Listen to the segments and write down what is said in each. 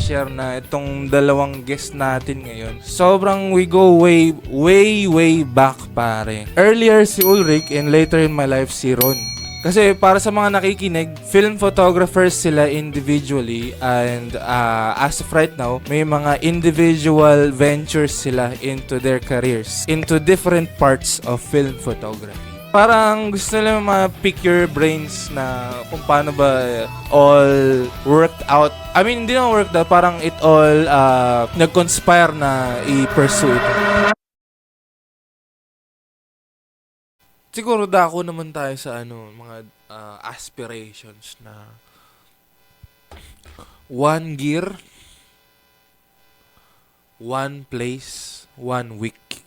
i-share na itong dalawang guest natin ngayon. Sobrang we go way back, pare. Earlier si Ulrich and later in my life si Ron. Kasi para sa mga nakikinig, film photographers sila individually and as of right now, may mga individual ventures sila into their careers, into different parts of film photography. Parang gusto nila ma-pick your brains na kung paano ba all worked out. I mean, hindi naman worked out, parang it all nag-conspire na i-pursue ito. Siguro dako naman tayo sa mga aspirations na one gear, one place, one week.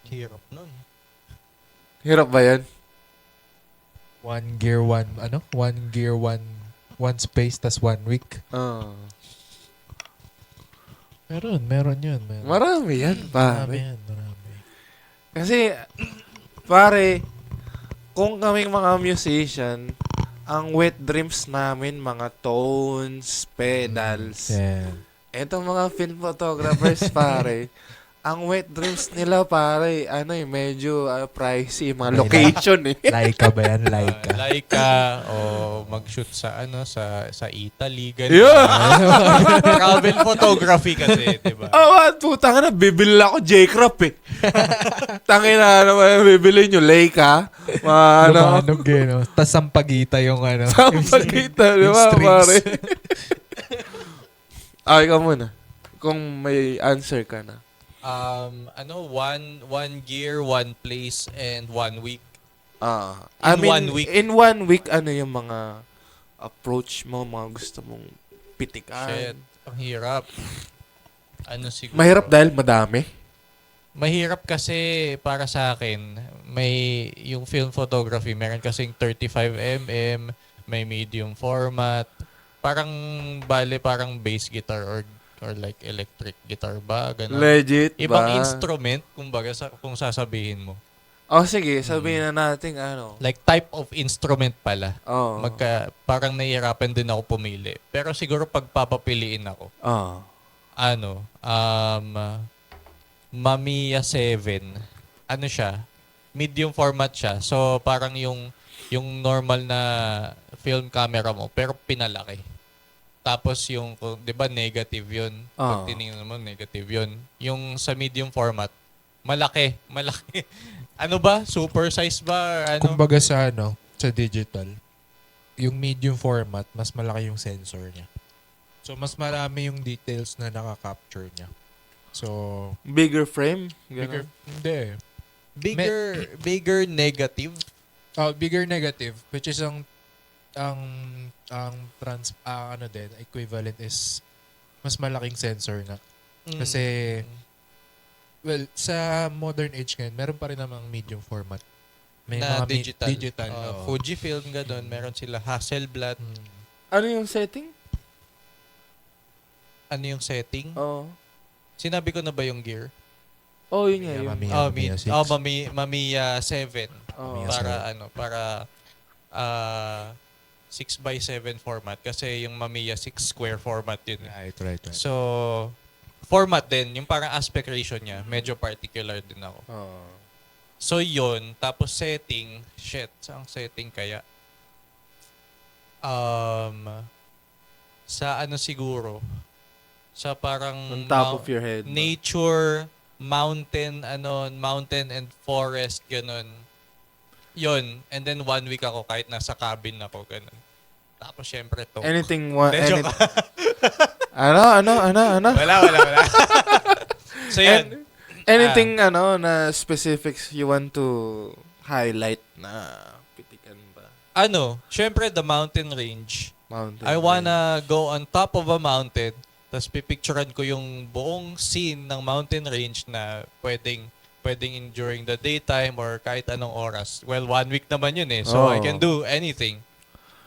Hirap nun. Hirap ba yan? One gear, one space, tas 1 week. Meron yun. Marami yan, Marami pare. yan, marami. Kasi, pare, kung kaming mga musician, ang wet dreams namin, mga tones, pedals. Yeah. Etong mga film photographers, pare, ang wet dreams nila, pare, medyo pricey, mga location eh. Laika ba yan? Laika. Laika o mag-shoot sa sa Italy ganun. Yeah. Travel photography kasi, 'di ba? Putang na, bibili ako J-Crop eh. Tangin na naman, bibili nyo Leica. Lumanog eh, no? Tas sampagita yung Sampagita, di yung ba, strings. pare? Ay, ka muna. Kung may answer ka na. One gear, one place, and 1 week. I mean, 1 week. in 1 week, ano yung mga approach mo, mga gusto mong pitikan? Shit, ang hirap. Siguro? Mahirap dahil madami. Mahirap kasi para sa akin, may yung film photography, meron kasing 35mm, may medium format. Parang parang bass guitar or like electric guitar ba? Ganun. Legit Ibang ba? instrument, kung sasabihin mo. Sige, sabihin na natin Like type of instrument pala. Oh. Parang nahihirapan din ako pumili. Pero siguro pagpapapiliin ako. Mamiya 7. Siya? Medium format siya. So parang yung normal na film camera mo pero pinalaki. Tapos yung 'di ba negative 'yun. Pag tiningnan mo negative 'yun. Yung sa medium format malaki. Ano ba? Super size ba? Kumbaga sa digital, yung medium format, mas malaki yung sensor niya. So, mas marami yung details na nakaka-capture niya. So, Bigger frame? bigger, Ganun. hindi. Bigger negative. Bigger negative, which is ang equivalent is mas malaking sensor nga. Kasi, well, sa modern age ngayon, meron pa rin namang medium format. May na mga digital. digital. Oo. Fujifilm gano'n. Meron sila Hasselblad. Ano yung setting? Ano yung setting? Sinabi Sinabi ko na ba yung gear? Yun nga yun. Mamiya 6. Mamiya 7. Oh. Para 6x7 format. Kasi yung Mamiya 6 square format yun. Right. So, format din. Yung parang aspect ratio niya. Medyo particular din ako. So, yun. Tapos setting. Shit. Saan setting kaya? Sa siguro? Sa parang On top of your head. nature, mountain and forest, ganun. Yun. And then 1 week ako kahit nasa cabin ako, ganun. Tapos syempre to. Anything Joke. Ano? Wala. So yun. Anything na specifics you want to highlight na pitikan ba? Syempre the mountain range. Mountain. I wanna go on top of a mountain, tapos pipicturean ko yung buong scene ng mountain range na pwedeng during the daytime or kahit anong oras. Well, 1 week naman yun eh. So, I can do anything.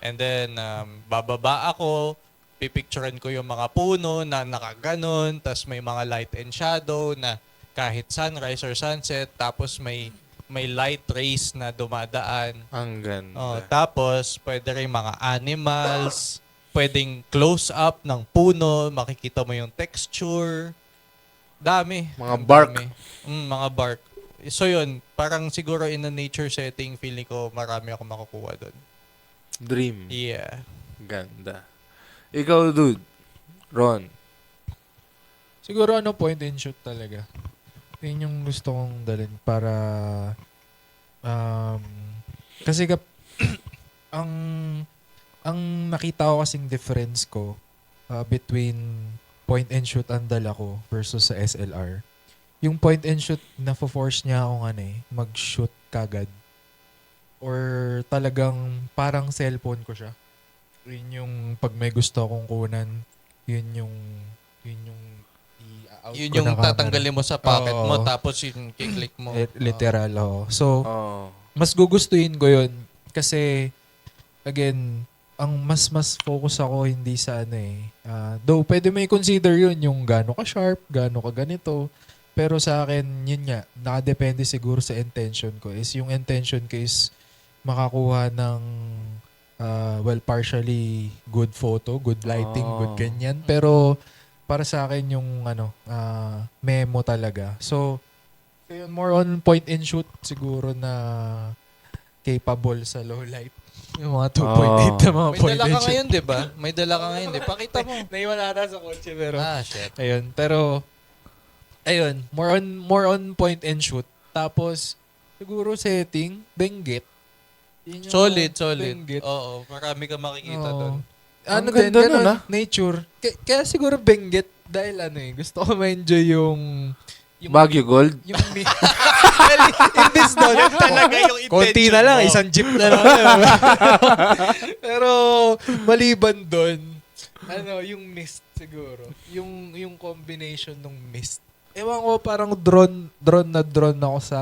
And then, bababa ako, pipicturean ko yung mga puno na nakaganon, tapos may mga light and shadow na kahit sunrise or sunset, tapos may light rays na dumadaan. Ang ganda. Tapos, pwede rin mga animals. pwedeng close up ng puno, makikita mo yung texture. Dami. Mga Ang bark. dami. Mga bark. So yun, parang siguro in a nature setting, feeling ko marami ako makukuha doon. Dream. Yeah. Ganda. Ikaw, dude. Ron. Siguro point and shoot talaga. Yun yung gusto kong dalhin para kasi ang ang nakita ko kasing difference ko between point and shoot ang dala ko versus sa SLR. Yung point and shoot na force niya akong mag-shoot kagad. Or talagang parang cellphone ko siya. Yun yung pag may gusto akong kunan, yun yung i-out Yun ko yung na camera. tatanggalin mo sa pocket mo, Oo. tapos yung kiklik mo. Literal, oo. So, Oh. mas gugustuhin ko yun. Kasi, again, ang mas focus ako hindi sa though, pwede may consider yun yung gaano ka sharp, gaano ka ganito. Pero sa akin, yun nga, nakadepende siguro sa intention ko. Yung intention ko is makakuha ng partially good photo, good lighting, good ganyan. Pero para sa akin yung memo talaga. So yun, more on point and shoot siguro na capable sa low light. Yung mga 2.8 na mga May point dala and ka shoot. ngayon, di ba? May dala ka ngayon, di ba? Pakita mo. Naiwala na sa kotse pero Shit. ayun, pero ayun, more on point and shoot. Tapos siguro setting, Benguet. Yun yung Solid. Benguet. Oo, marami ka makikita Oo. doon. Ano Ang din, ganda nun, ganun, nature. Kaya siguro Benguet dahil gusto ko ma-enjoy yung Baguio Gold. yung well, imbis doon, Talaga yung intention konti na lang, mo. isang jeep na lang. Pero maliban doon, yung mist siguro. Yung combination ng mist. Ewan ko, parang drone ako sa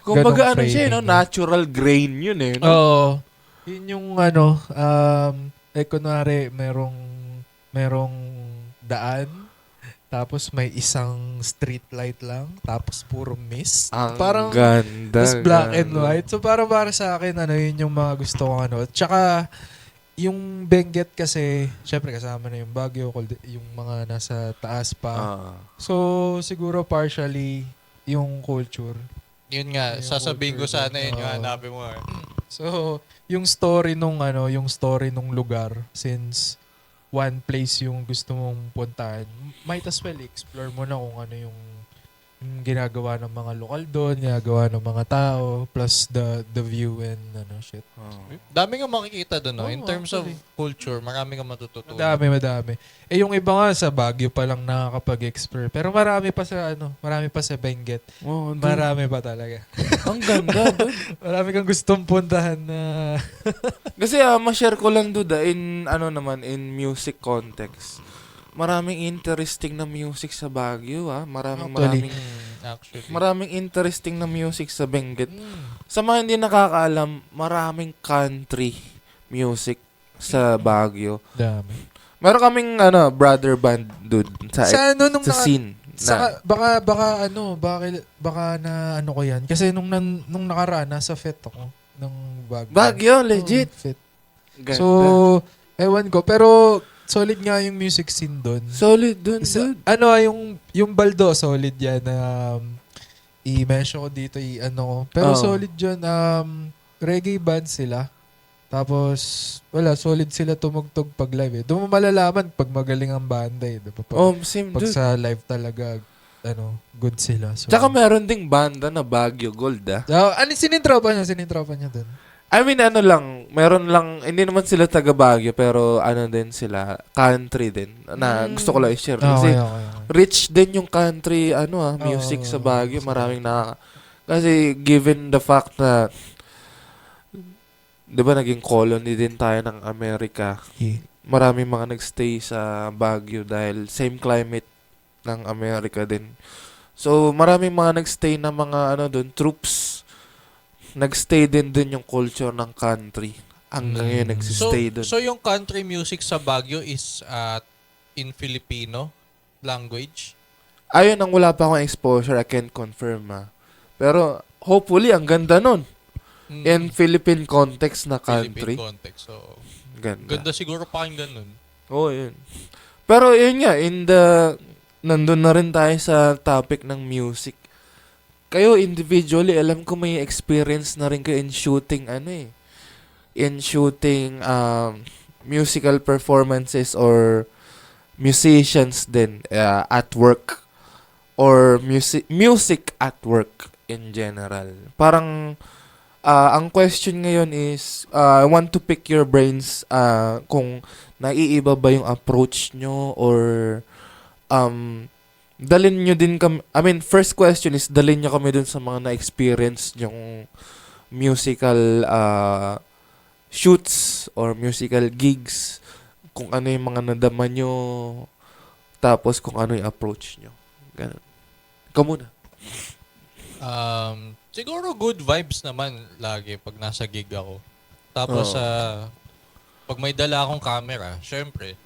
Kumbaga ganong siya, framing. natural grain yun no? Oo. Yun yung kunwari, merong daan, tapos may isang street light lang, tapos puro mist. Ang Parang, ganda. tapos black and ganda. white. So, para sa akin, yun yung mga gusto ko, Tsaka, yung Benguet kasi, syempre kasama na yung Baguio, yung mga nasa taas pa. Ah. So, siguro partially, yung culture. Yun nga, Yung sasabihin ko culture sana yun, yung Oo. hanapin mo. So, yung story nung lugar, since one place yung gusto mong puntahan, might as well explore mo na kung ano yung ginagawa ng mga lokal doon, ginagawa ng mga tao, plus the view and shit. Oh. Dami nga makikita doon, no? In Oo, terms of actually. culture, marami ka matututunan. Madami. Eh yung iba nga sa Baguio pa lang nakakapag-explore. Pero marami pa sa Benguet. Oh, dude. Marami pa talaga. Ang ganda, dude. Marami kang gustong puntahan na Kasi ma-share ko lang, dude, in in music context. Maraming interesting na music sa Baguio, Actually. Actually. Maraming interesting na music sa Benguet. Sa mga hindi nakakaalam, maraming country music sa Baguio. dami. Meron kaming brother band, dude, sa Nung scene. Saka, baka na ko yan. Kasi nung nakaraan, nasa FET ako ng Baguio. Baguio, legit. FET. Ganda. So, ewan ko. Pero, solid nga yung music scene doon. Solid dun, Sa, dude. yung Baldo, solid yan. I-mention ko dito, ko. Pero Oo. solid yun. Reggae band sila. Tapos, solid sila tumugtog pag live eh. Doon mo malalaman pag magaling ang banda eh. Diba? Same, Pag dude. sa live talaga, good sila. So, Tsaka meron ding banda na Baguio Gold, sinintropa niya doon. I mean, meron lang, hindi naman sila taga Baguio, pero din sila, country din, na gusto ko lang i-share. Kasi, Okay. rich din yung country, music sa Baguio, maraming kasi, given the fact na, di ba, naging colony din tayo ng Amerika, maraming mga nagstay sa Baguio dahil same climate ng Amerika din. So, maraming mga nagstay na mga, troops, nagstay din yung culture ng country. Hanggang ngayon nagsistay dun. So yung country music sa Baguio is in Filipino language? Ayun, ang wala pa akong exposure, I can't confirm Pero hopefully, ang ganda nun. In Philippine context na country. Philippine context. So, Ganda. Ganda siguro pakinggan nun. Oo, yun. Pero yun nga, nandun na rin tayo sa topic ng music. Kayo individually, alam ko may experience na rin kayo in shooting, in shooting musical performances or musicians din at work or music at work in general. Parang ang question ngayon is I want to pick your brains kung naiiba ba yung approach nyo or dalin nyo din kami, I mean, first question is dalin nyo kami dun sa mga na-experience yung musical shoots or musical gigs, kung ano yung mga nadama nyo, tapos kung ano yung approach nyo. Ganun. Ikaw muna. Siguro good vibes naman lagi pag nasa gig ako. Tapos pag may dala akong camera, syempre,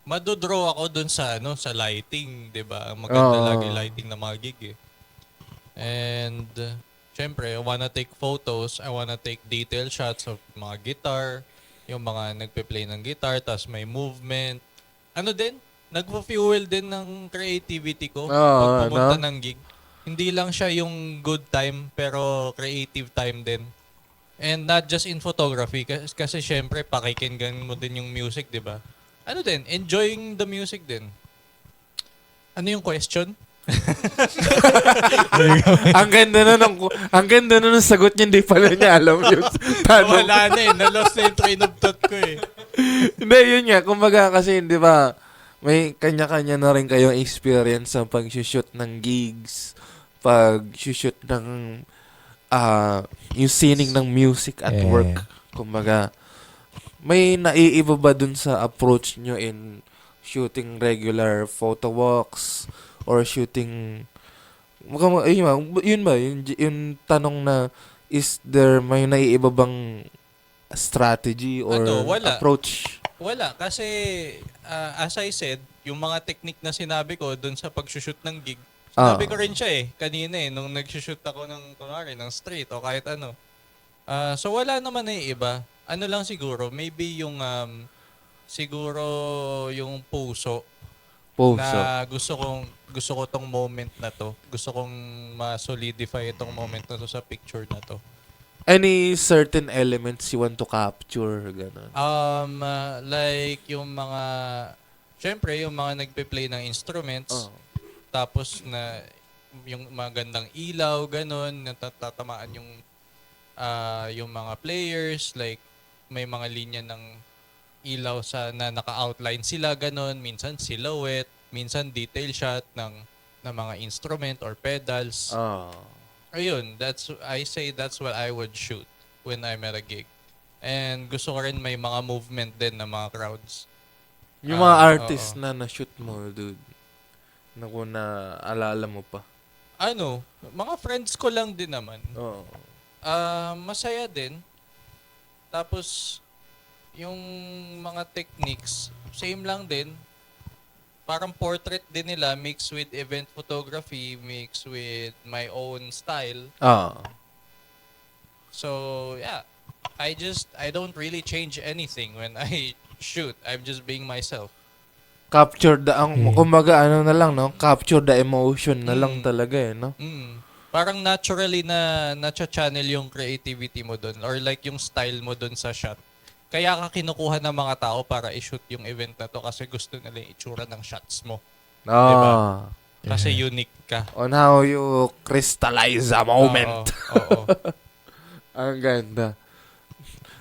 madodraw ako dun sa sa lighting, 'di ba? Maganda lagi lighting ng mga gig eh. And syempre, I wanna take photos, I wanna take detail shots of mga guitar, yung mga nagpe-play ng guitar, tas may movement. Ano din? Nagpo-fuel din ng creativity ko pag pumunta ng gig. Hindi lang siya yung good time, pero creative time din. And not just in photography, kasi syempre, pakikinggan mo din yung music, di ba? Ano din, enjoying the music din. Ano yung question? ang ganda na ng sagot niya, hindi pala niya alam yun. Wala na na-lost na yung train of thought ko Hindi, yun nga. Kumbaga kasi, di ba, may kanya-kanya na rin kayong experience sa pag-shoot ng gigs, pag-shoot ng yung scening ng music at work. Kumbaga, may naiiba ba dun sa approach nyo in shooting regular photo walks or shooting yun ba yung tanong na is there may naiiba bang strategy or wala. approach? Wala kasi as I said, yung mga technique na sinabi ko dun sa pag-shoot ng gig, sinabi ko rin siya kanina nung nag-shoot ako ng kunwari ng street o kahit ano. So wala naman na iba. Ano lang siguro, maybe yung siguro yung puso. Na gusto ko tong moment na to. Gusto kong ma-solidify itong moment na to sa picture na to. Any certain elements you want to capture, ganun? Like yung mga, syempre yung mga nagpe-play ng instruments, tapos na yung magandang ilaw, ganun, natatamaan yung mga players, like may mga linya ng ilaw na naka-outline sila, ganun, minsan silhouette, minsan detail shot ng mga instrument or pedals. Ayun, I say that's what I would shoot when I'm at a gig. And gusto ko rin may mga movement din ng mga crowds. Yung mga artist na na-shoot mo, dude, na kung naalala mo pa. Mga friends ko lang din naman. Masaya din. Tapos, yung mga techniques, same lang din. Parang portrait din nila, mixed with event photography, mixed with my own style. So, yeah. I don't really change anything when I shoot. I'm just being myself. Capture kumbaga na lang, no? Capture the emotion na lang talaga, no? Parang naturally na na-channel yung creativity mo doon or like yung style mo doon sa shot. Kaya ka kinukuha ng mga tao para i-shoot yung event na to kasi gusto nila yung itsura ng shots mo. Diba? Kasi unique ka. On how you crystallize a moment. Oo. Ang ganda.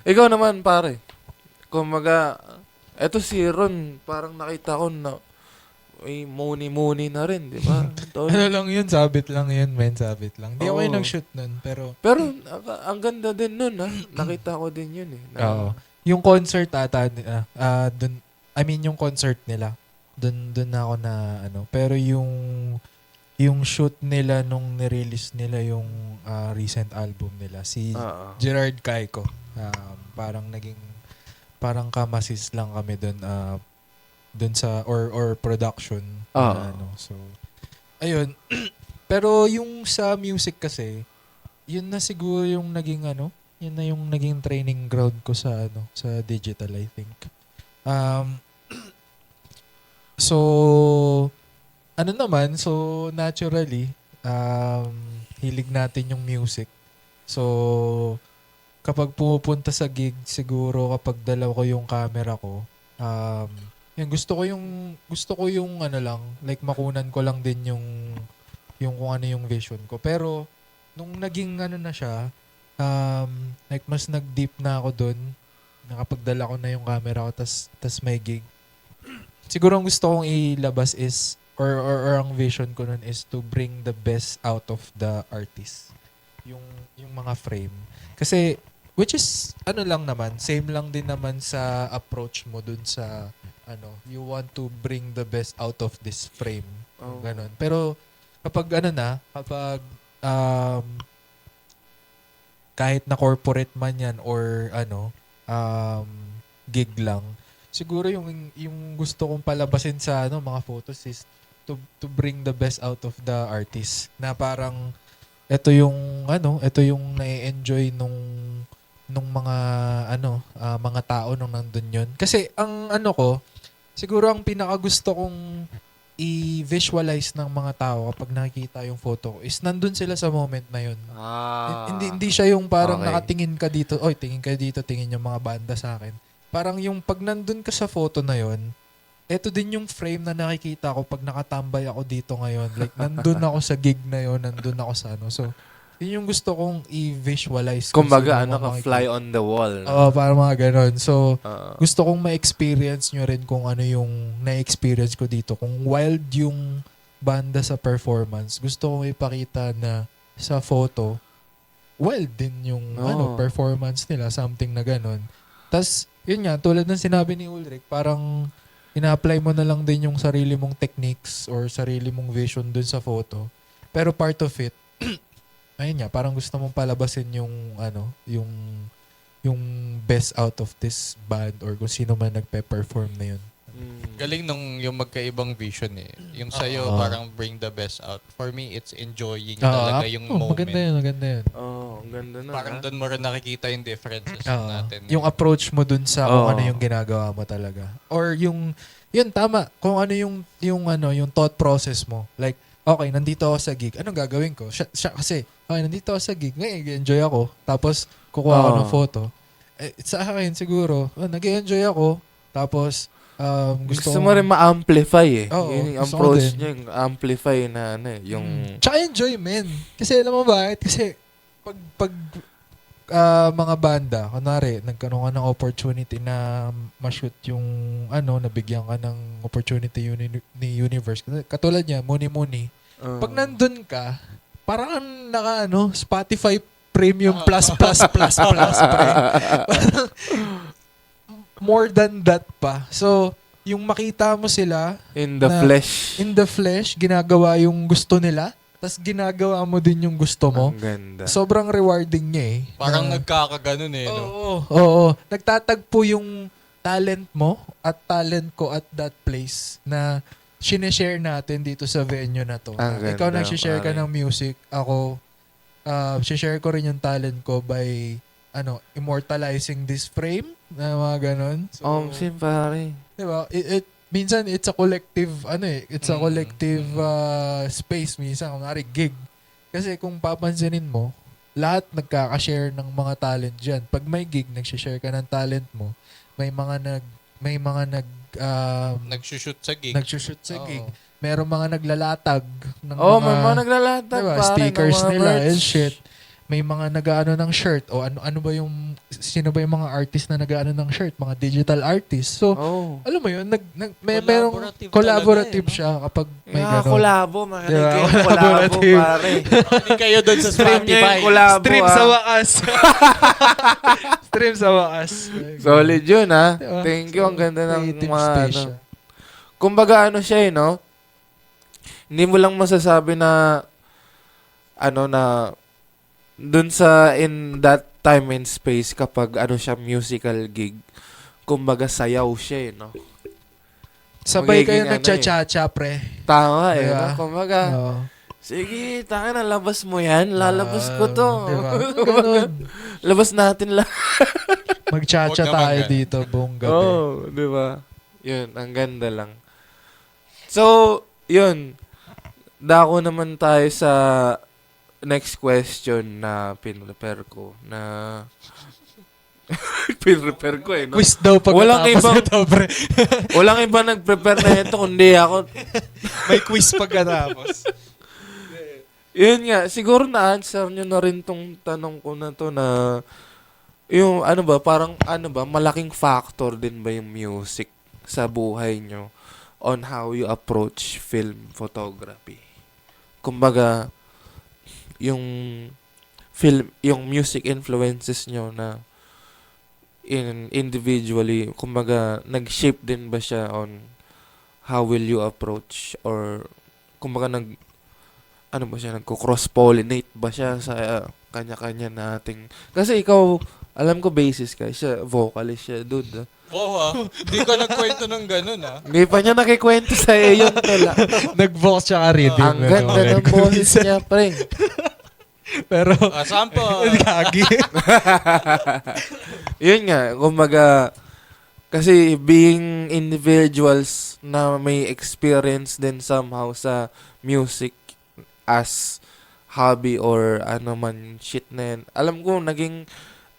Ikaw naman, pare. Kumbaga, eto si Ron, parang nakita ko na may muni na rin, di ba? Ano lang yun, sabit lang yun, men, sabit lang. Hindi ako yung nag-shoot nun, pero ang ganda din nun, ha? Nakita ko din yun, Oo. Yung concert dun, I mean yung concert nila, dun na ako na pero yung shoot nila nung nirelease nila yung recent album nila, si Gerard Caico, parang kamasis lang kami dun sa or production so ayun. Pero yung sa music kasi, yun na siguro yung naging Yun na yung naging training ground ko sa sa digital, I think. Um, so naturally, hilig natin yung music. So kapag pumupunta sa gig, siguro kapag dala ko yung camera ko, yan, gusto ko yung like makunan ko lang din yung kung ano yung vision ko. Pero nung naging na siya, like mas nag-deep na ako doon, nakapagdala ko na yung camera ko tas may gig. Siguro ang gusto kong ilabas is or ang vision ko nun is to bring the best out of the artist. Yung mga frame. Kasi which is lang naman, same lang din naman sa approach mo dun sa you want to bring the best out of this frame. Oh. Ganon. Pero kapag kapag kahit na corporate man yan or gig lang, siguro yung gusto kong palabasin sa mga photos is to bring the best out of the artist. Na parang ito yung na-enjoy nung mga mga tao nung nandun yun. Kasi ang siguro ang pinakagusto kong i-visualize ng mga tao kapag nakikita yung photo ko is nandun sila sa moment na yun. Hindi siya yung parang Okay. nakatingin ka dito, oy, tingin ka dito, tingin yung mga banda sa akin. Parang yung pag nandun ka sa photo na yun, eto din yung frame na nakikita ko pag nakatambay ako dito ngayon. Like, nandun ako sa gig na yun, nandun ako sa So, yun yung gusto kong i-visualize. Kumbaga, Kung sino ka makikita. fly on the wall. No? Oo, parang mga ganon. So, Oo. gusto kong ma-experience nyo rin kung ano yung na-experience ko dito. Kung wild yung banda sa performance, gusto kong ipakita na sa photo, wild din yung Oo. performance nila, something na ganon. Tas, yun nga, tulad ng sinabi ni Ulrich, parang ina-apply mo na lang din yung sarili mong techniques or sarili mong vision dun sa photo. Pero part of it, ayun nga, parang gusto mong palabasin yung yung best out of this band or kung sino man nagpe-perform na yun. Galing nung yung magkaibang vision eh. Yung sa'yo, Oo. parang bring the best out. For me, it's enjoying talaga yung moment. Maganda yun. Ang ganda na. Parang doon mo rin nakikita yung differences Oo. natin. Yung approach mo dun sa kung Oo. ano yung ginagawa mo talaga. Or yun tama, kung ano yung thought process mo. Like, okay, nandito ako sa gig. Anong gagawin ko? Siya kasi, okay, nandito ako sa gig. Ngayon, enjoy ako. Tapos, kukuha ako ng photo. Sa akin, siguro, nag-enjoy ako. Tapos, gusto mo rin ma-amplify eh. Oo, yung gusto ko approach din. niya, yung amplify na yung... Tsaka enjoyment. Kasi alam mo ba, kasi pag mga banda, kunwari, nagkaroon ka ng opportunity na ma-shoot yung nabigyan ka ng opportunity ni Universe. Katulad niya, Muni. Pag nandun ka, parang naka Spotify Premium plus pre. Parang more than that pa. So, yung makita mo sila in the na- flesh. in the flesh, ginagawa yung gusto nila, tas ginagawa mo din yung gusto mo. Ang ganda. Sobrang rewarding niya eh. Parang Na- nagkakaganon eh. No? Oo. Nagtatagpo yung talent mo at talent ko at that place na sineshare natin dito sa venue na to. Ang ganda, Ikaw nagsishare ka pare. ng music. Ako, share ko rin yung talent ko by immortalizing this frame na mga ganon. So, Sim pare. diba? Minsan it's a collective it's a collective space minsan kunwari gig. Kasi kung papansinin mo, lahat nagkaka-share ng mga talent diyan. Pag may gig, nagshi-share ka ng talent mo. May mga Nagsushoot sa gig. nagsushoot sa Oo. gig. Merong mga naglalatag ng May mga naglalatag diba, pare, stickers ng mga nila merch. and shit. May mga nag-aano ng shirt o sino ba yung mga artist na nag-aano ng shirt, mga digital artists. So, alam mo yun, merong Collaborative collaborative talaga siya kapag may May gano'n. kolabo, makinig Diba? kayo kolabo Collaborative. pare. Hindi kayo doon sa Stream niya Spotify. yung kolabo Stream sa ah. wakas. Stream sa wakas. Solid yun ha. Diba? Thank you, ang ganda ng Creative mga space siya. Kumbaga siya eh, no? Hindi mo lang masasabi na na dun sa in that time and space kapag siya musical gig, kumbaga sayaw siya eh, no? Sabay Magiging kayo ano nagcha-cha-cha, pre. Tama eh, Diba? no? Kumbaga, Oo. sige, tanga na, labas mo yan, lalabas ko to. Diba? Ganun. Labas natin lang. Magchacha Huwag naman tayo ganun. dito buong gabi. Oo, di ba? Yun, ang ganda lang. So, yun. Dako naman tayo sa next question na pinrepare ko. Pinrepare ko eh, no? Quiz daw Walang pagkatapos ibang- ito, pre. Walang iba nag-prepare na ito, kundi ako. May quiz pagkatapos. Yun nga, siguro na-answer nyo na rin tong tanong ko na to na yung ano ba, parang ano ba, malaking factor din ba yung music sa buhay nyo on how you approach film photography? Kumbaga, yung yung music influences nyo na individually, kumbaga, nag-shape din ba siya on how will you approach or kumbaga ano ba siya, nagko-cross-pollinate ba siya sa kanya-kanya nating... Kasi ikaw, alam ko bassist ka, siya vocalist siya, dude. Wow, hindi ka nagkwento ng ganun, Hindi pa niya nakikwento sa iyo yun tala. Nag-vox tsaka rhythm. Ang ganda ng boses niya, pre. Pero, Sample. gagi. Yun nga, kumbaga, kasi being individuals na may experience din somehow sa music as hobby or ano man shit na yan. Alam ko, naging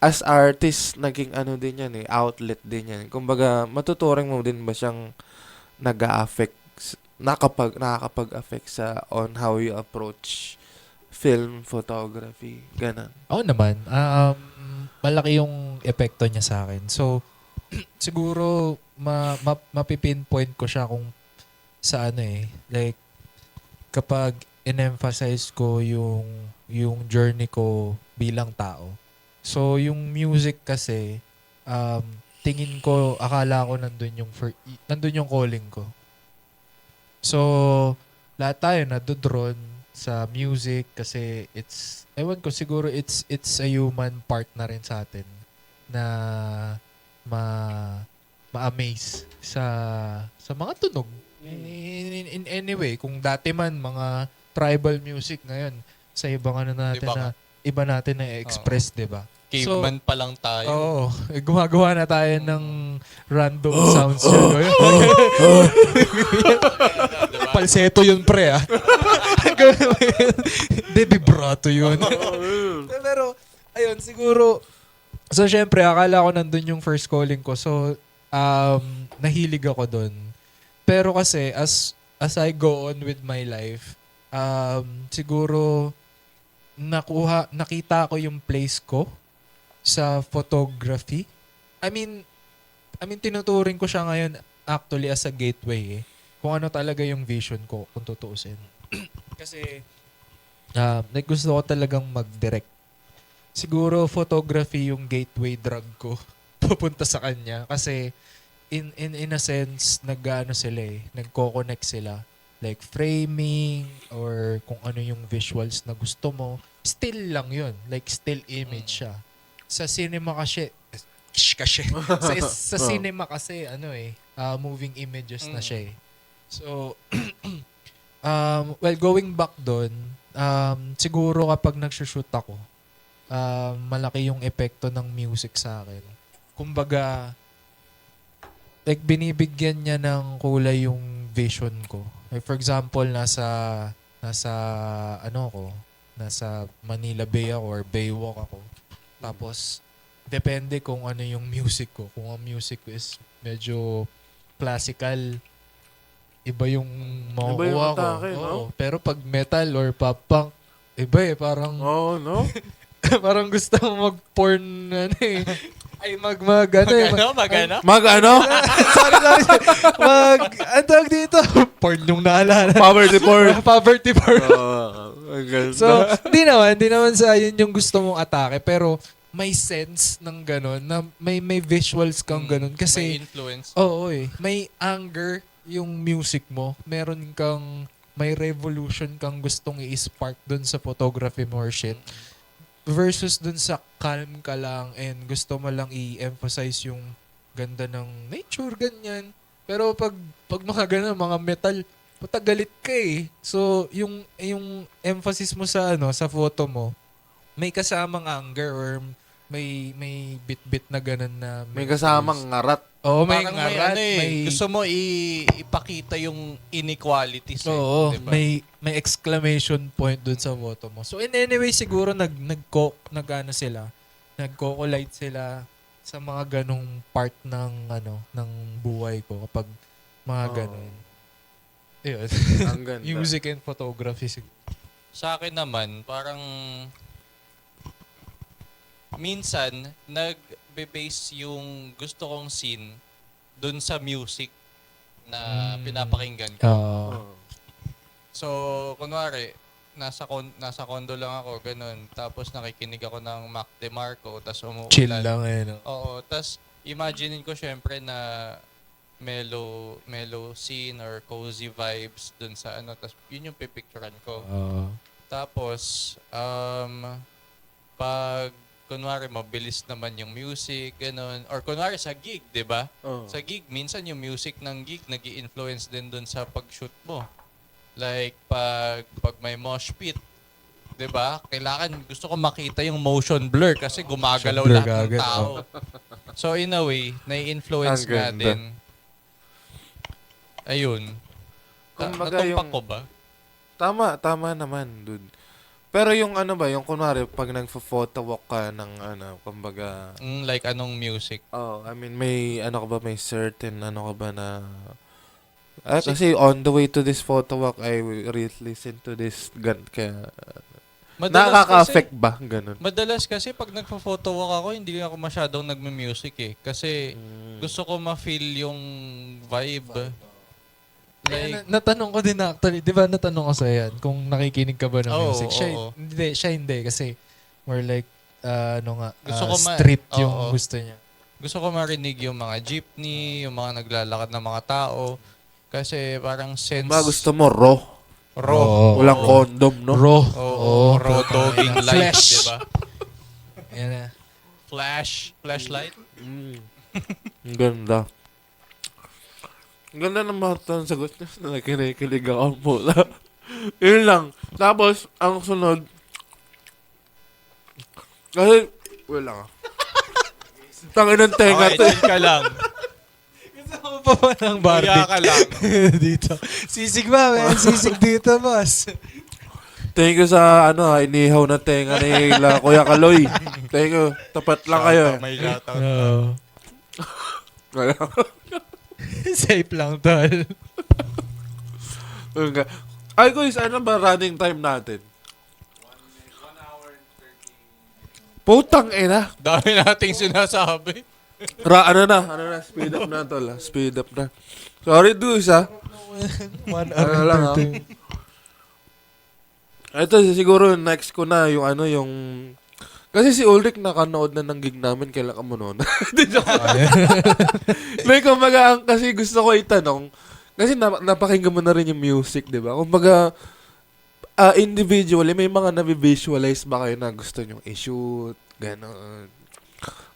as artist, naging ano din yan outlet din yan. Kumbaga, matuturing mo din ba siyang nag-a-affect, nakakapag-affect sa on how you approach film photography, ganon. Oo naman. Malaki yung epekto niya sa akin. So, siguro, mapipinpoint ko siya kung sa ano like, kapag in-emphasize ko yung journey ko bilang tao. So, yung music kasi, tingin ko, akala ko nandun yung calling ko. So, lahat tayo nadodrawn sa music kasi ewan ko, siguro it's a human part na rin sa atin na ma-amaze sa mga tunog. In any way, kung dati man mga tribal music, ngayon sa ibang ano natin iba natin na express, 'di ba? Caveman pa lang tayo. Oo. Gumagawa na tayo ng random sounds yun. Falsetto yun, pre, Hindi, vibrato yun. Pero, ayun, siguro, so, syempre, akala ko nandun yung first calling ko. So, nahilig ako dun. Pero kasi, as I go on with my life, siguro, nakita ko yung place ko sa photography. I mean, tinuturing ko siya ngayon actually as a gateway kung ano talaga yung vision ko, kung tutuusin. Kasi, gusto ko talagang mag-direct. Siguro, photography yung gateway drug ko pupunta sa kanya. Kasi, in a sense, nagko-connect sila. Like, framing, or kung ano yung visuals na gusto mo. Still lang yun. Like, still image siya. Sa cinema kasi, sa cinema kasi, moving images na siya So, well, going back doon, siguro kapag nagsushoot ako, malaki yung epekto ng music sa akin. Kumbaga, like binibigyan niya ng kulay yung vision ko. Like for example, nasa Manila Bay ako or Baywalk ako. Tapos, depende kung ano yung music ko. Kung ang music ko is medyo classical, iba yung makukuha ko. atake, no? Oo. Pero pag metal or pop punk, iba parang Oh, no? parang gusto mo mag-porn ay mag Mag-ano? sorry. Ang tawag dito, porn yung naalala. Poverty porn. Poverty porn. Ang ganda. So, di naman sa yun yung gusto mong atake, pero may sense ng ganun, na may visuals kang ganun. May Kasi, influence. may anger yung music mo. May revolution kang gustong i-spark dun sa photography mo or shit. Versus dun sa calm ka lang and gusto mo lang i-emphasize yung ganda ng nature, ganyan. Pero pag mga ganun, mga metal, patagalit ka So, yung emphasis mo sa sa photo mo, may kasamang anger or may bit-bit na ganun na May kasamang ngarat. Oo, may Parang may ngarat, ano eh, may gusto mo ipakita yung inequalities eh, oo, diba? may exclamation point dun sa photo mo. So in anyway siguro nagano sila, nagko-collide sila sa mga ganong part ng ng buhay ko kapag mga Oo. ganon. Ayun. Ang ganda. Music and photography siguro. Sa akin naman, parang minsan nagbe-base yung gusto kong scene dun sa music na pinapakinggan ko. Oo. So, kunwari, nasa condo lang ako, ganun. Tapos nakikinig ako ng Mac DeMarco, tapos umuulan. Chill lang eh, no? Oo, tapos imaginein ko syempre na mellow scene or cozy vibes dun sa tapos yun yung pipicturean ko. Tapos, pag kunwari mabilis naman yung music, ganun. Or kunwari sa gig, di ba? Oo. Sa gig, minsan yung music ng gig nag-i-influence din dun sa pag-shoot mo. Like, pag may mosh pit, di ba? Kailangan, gusto ko makita yung motion blur kasi gumagalaw Motion blur lahat ng agad, tao. So, in a way, nai-influence Ang nga ganda. din. Ayun. Kumbaga Natumpak yung- ko ba? Tama naman, dude. Pero yung yung kunwari, pag nagpo-photo walk ka ng kumbaga, Like, anong music? I mean, may may certain ka ba na, kasi on the way to this photo walk, I will listen to this, kaya, nakaka-affect ba? Ganun. Madalas kasi pag nagpo-photo walk ako, hindi ako masyadong nagme-music eh. Kasi gusto ko ma-feel yung vibe. Like, Natanong ko din actually, di ba natanong ko sa yan, kung nakikinig ka ba ng Oo, music. Siya, oo. hindi kasi more like, Gusto ko street yung oo. gusto niya. gusto ko marinig yung mga jeepney, yung mga naglalakad na mga tao. Kasi parang sense... Ba, gusto mo raw? Raw. Oo. Walang Oo. condom, no? Raw. Oo, raw dogging light, Flash. di ba? Yan na. Flashlight. Ang ganda. Ang ganda ng mga tanong sagot niya na nakikinig ako mula. Yun lang. Tapos, ang sunod, kasi, wala ka. Tangin ng tenga Okay, to. chill ka lang. Gusto ko pa ba ng Barbie? Kuya ka lang. dito. Sisig ba, man? Sisig dito, boss. Thank you sa, inihaw na tenga ni Kuya Kaloy. Thank you. Tapat lang kayo. May shoutout. Oo. Safe lang, tol. Ay, guys, ano ba running time natin? 1 hour and 30. Putang ina. Dami nating sinasabi. Speed up na, tol. Speed up na. Sorry, dudes, ha. 1 Ano hour lang, and 30. Ito, siguro, next ko na, yung kasi si Ulrich nakanood na ng gig namin, kailan ka mo noon? Di joke. Like, kumbaga, kasi gusto ko itanong, kasi napakinggan mo na rin yung music, di ba? Kumbaga, individually, may mga nabivisualize ba kayo na gusto nyong i-shoot, gano'n?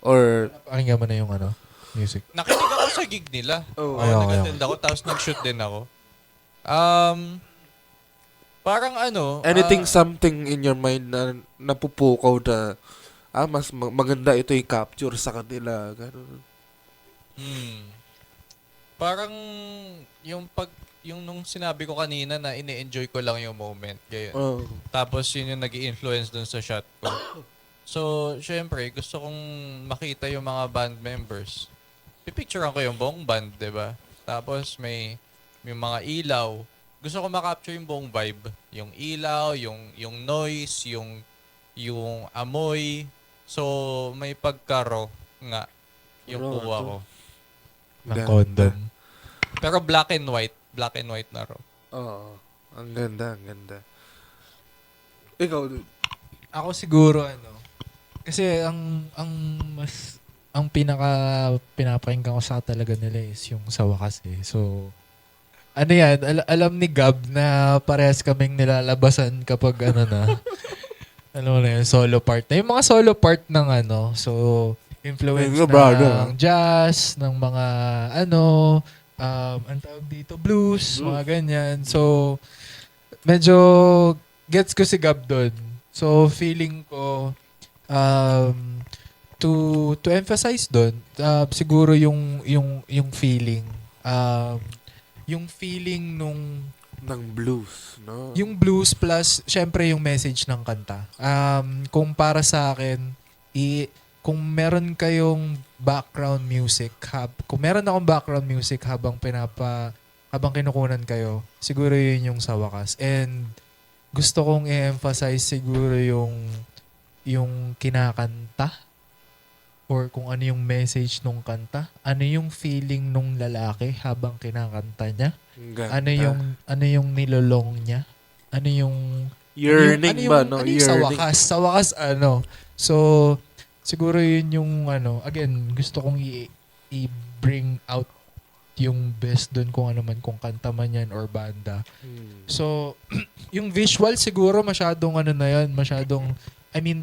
Or, Pakinggan mo na yung music. Nakinig ako sa gig nila. oh, Ay, okay. Nag-attend ako, tapos nag-shoot din ako. Parang anything, something in your mind na napupukaw na, mas maganda ito i-capture sa kanila, gano'n. Parang yung nung sinabi ko kanina na ini-enjoy ko lang yung moment. Gayon. Oh. Tapos yun yung nag-i-influence dun sa shot ko. So, syempre, gusto kong makita yung mga band members. Pipicturean ko yung buong band, di ba? Tapos may mga ilaw. Gusto ko makapture yung buong vibe. Yung ilaw, yung noise, yung amoy. So, may pagkaro nga yung Raw, kuha ito. ko. Ng Ganda. condom. Pero black and white. Black and white na raw. Oo. Ang ganda, ang ganda. Ikaw, dude. Ako siguro kasi ang pinapakinggan ko sa talaga nila is yung sa wakas eh. So yan, alam ni Gab na parehas kaming nilalabasan kapag na alam mo na yun, solo part. Na yung mga solo part ng so influence Hey, brother. ng jazz, ng mga ang tawag dito, blues, mga ganyan. So, medyo gets ko si Gab doon. So, feeling ko, to emphasize doon, siguro yung feeling, yung feeling nung Ng blues, no? yung blues plus syempre yung message ng kanta. Kung para sa akin, kung meron kayong background music, kung meron akong background music habang kinukunan kayo, siguro yun yung sa wakas. And gusto kong i-emphasize siguro yung kinakanta or kung ano yung message nung kanta, ano yung feeling nung lalaki habang kinakanta niya, Ang ganda. ano yung nilolong niya, ano yung Yearning ba, no? ano yung sa Yearning. wakas, ano. So siguro yun yung again, gusto kong i-bring out yung best doon kung ano man, kung kanta man yan or banda. So, yung visual siguro masyadong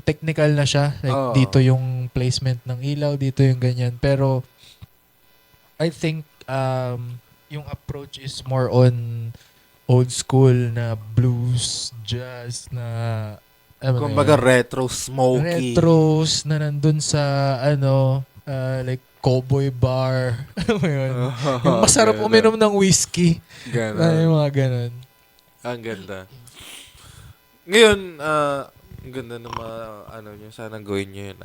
technical na siya. Like, Oo. dito yung placement ng ilaw, dito yung ganyan. Pero, I think, yung approach is more on old school na blues, jazz, na, Kumbaga retro, smoky. retros na nandun sa, like, cowboy bar. Alam mo yun? Yung masarap Ganda. uminom ng whiskey. Ganda. Yung mga ganun. Ang ganda. Ngayon, ang ganda ng mga nyo. Sana gawin nyo yun.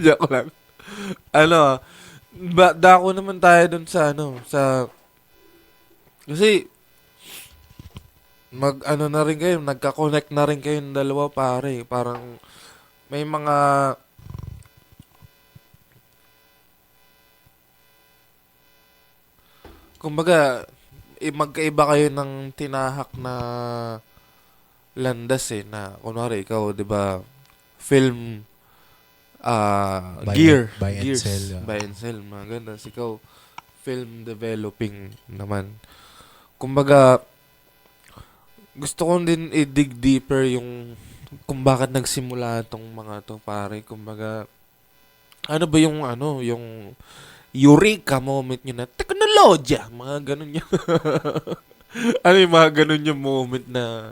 Joke lang. Dako naman tayo dun sa kasi na rin kayo, nagka-connect na rin kayo ng dalawa pare. Parang may mga kumbaga, magkaiba kayo ng tinahak na landas na kunwari ikaw, 'di ba, film gear, buy and gears, sell, buy and sell, mga ganun. Ikaw film developing naman. Kumbaga, gusto ko din i-dig deeper yung kung bakit nagsimula tong mga to pare. Kumbaga, ano ba yung yung eureka moment nyo na teknolodya, mga ganun yung ano yung mga ganun yung moment na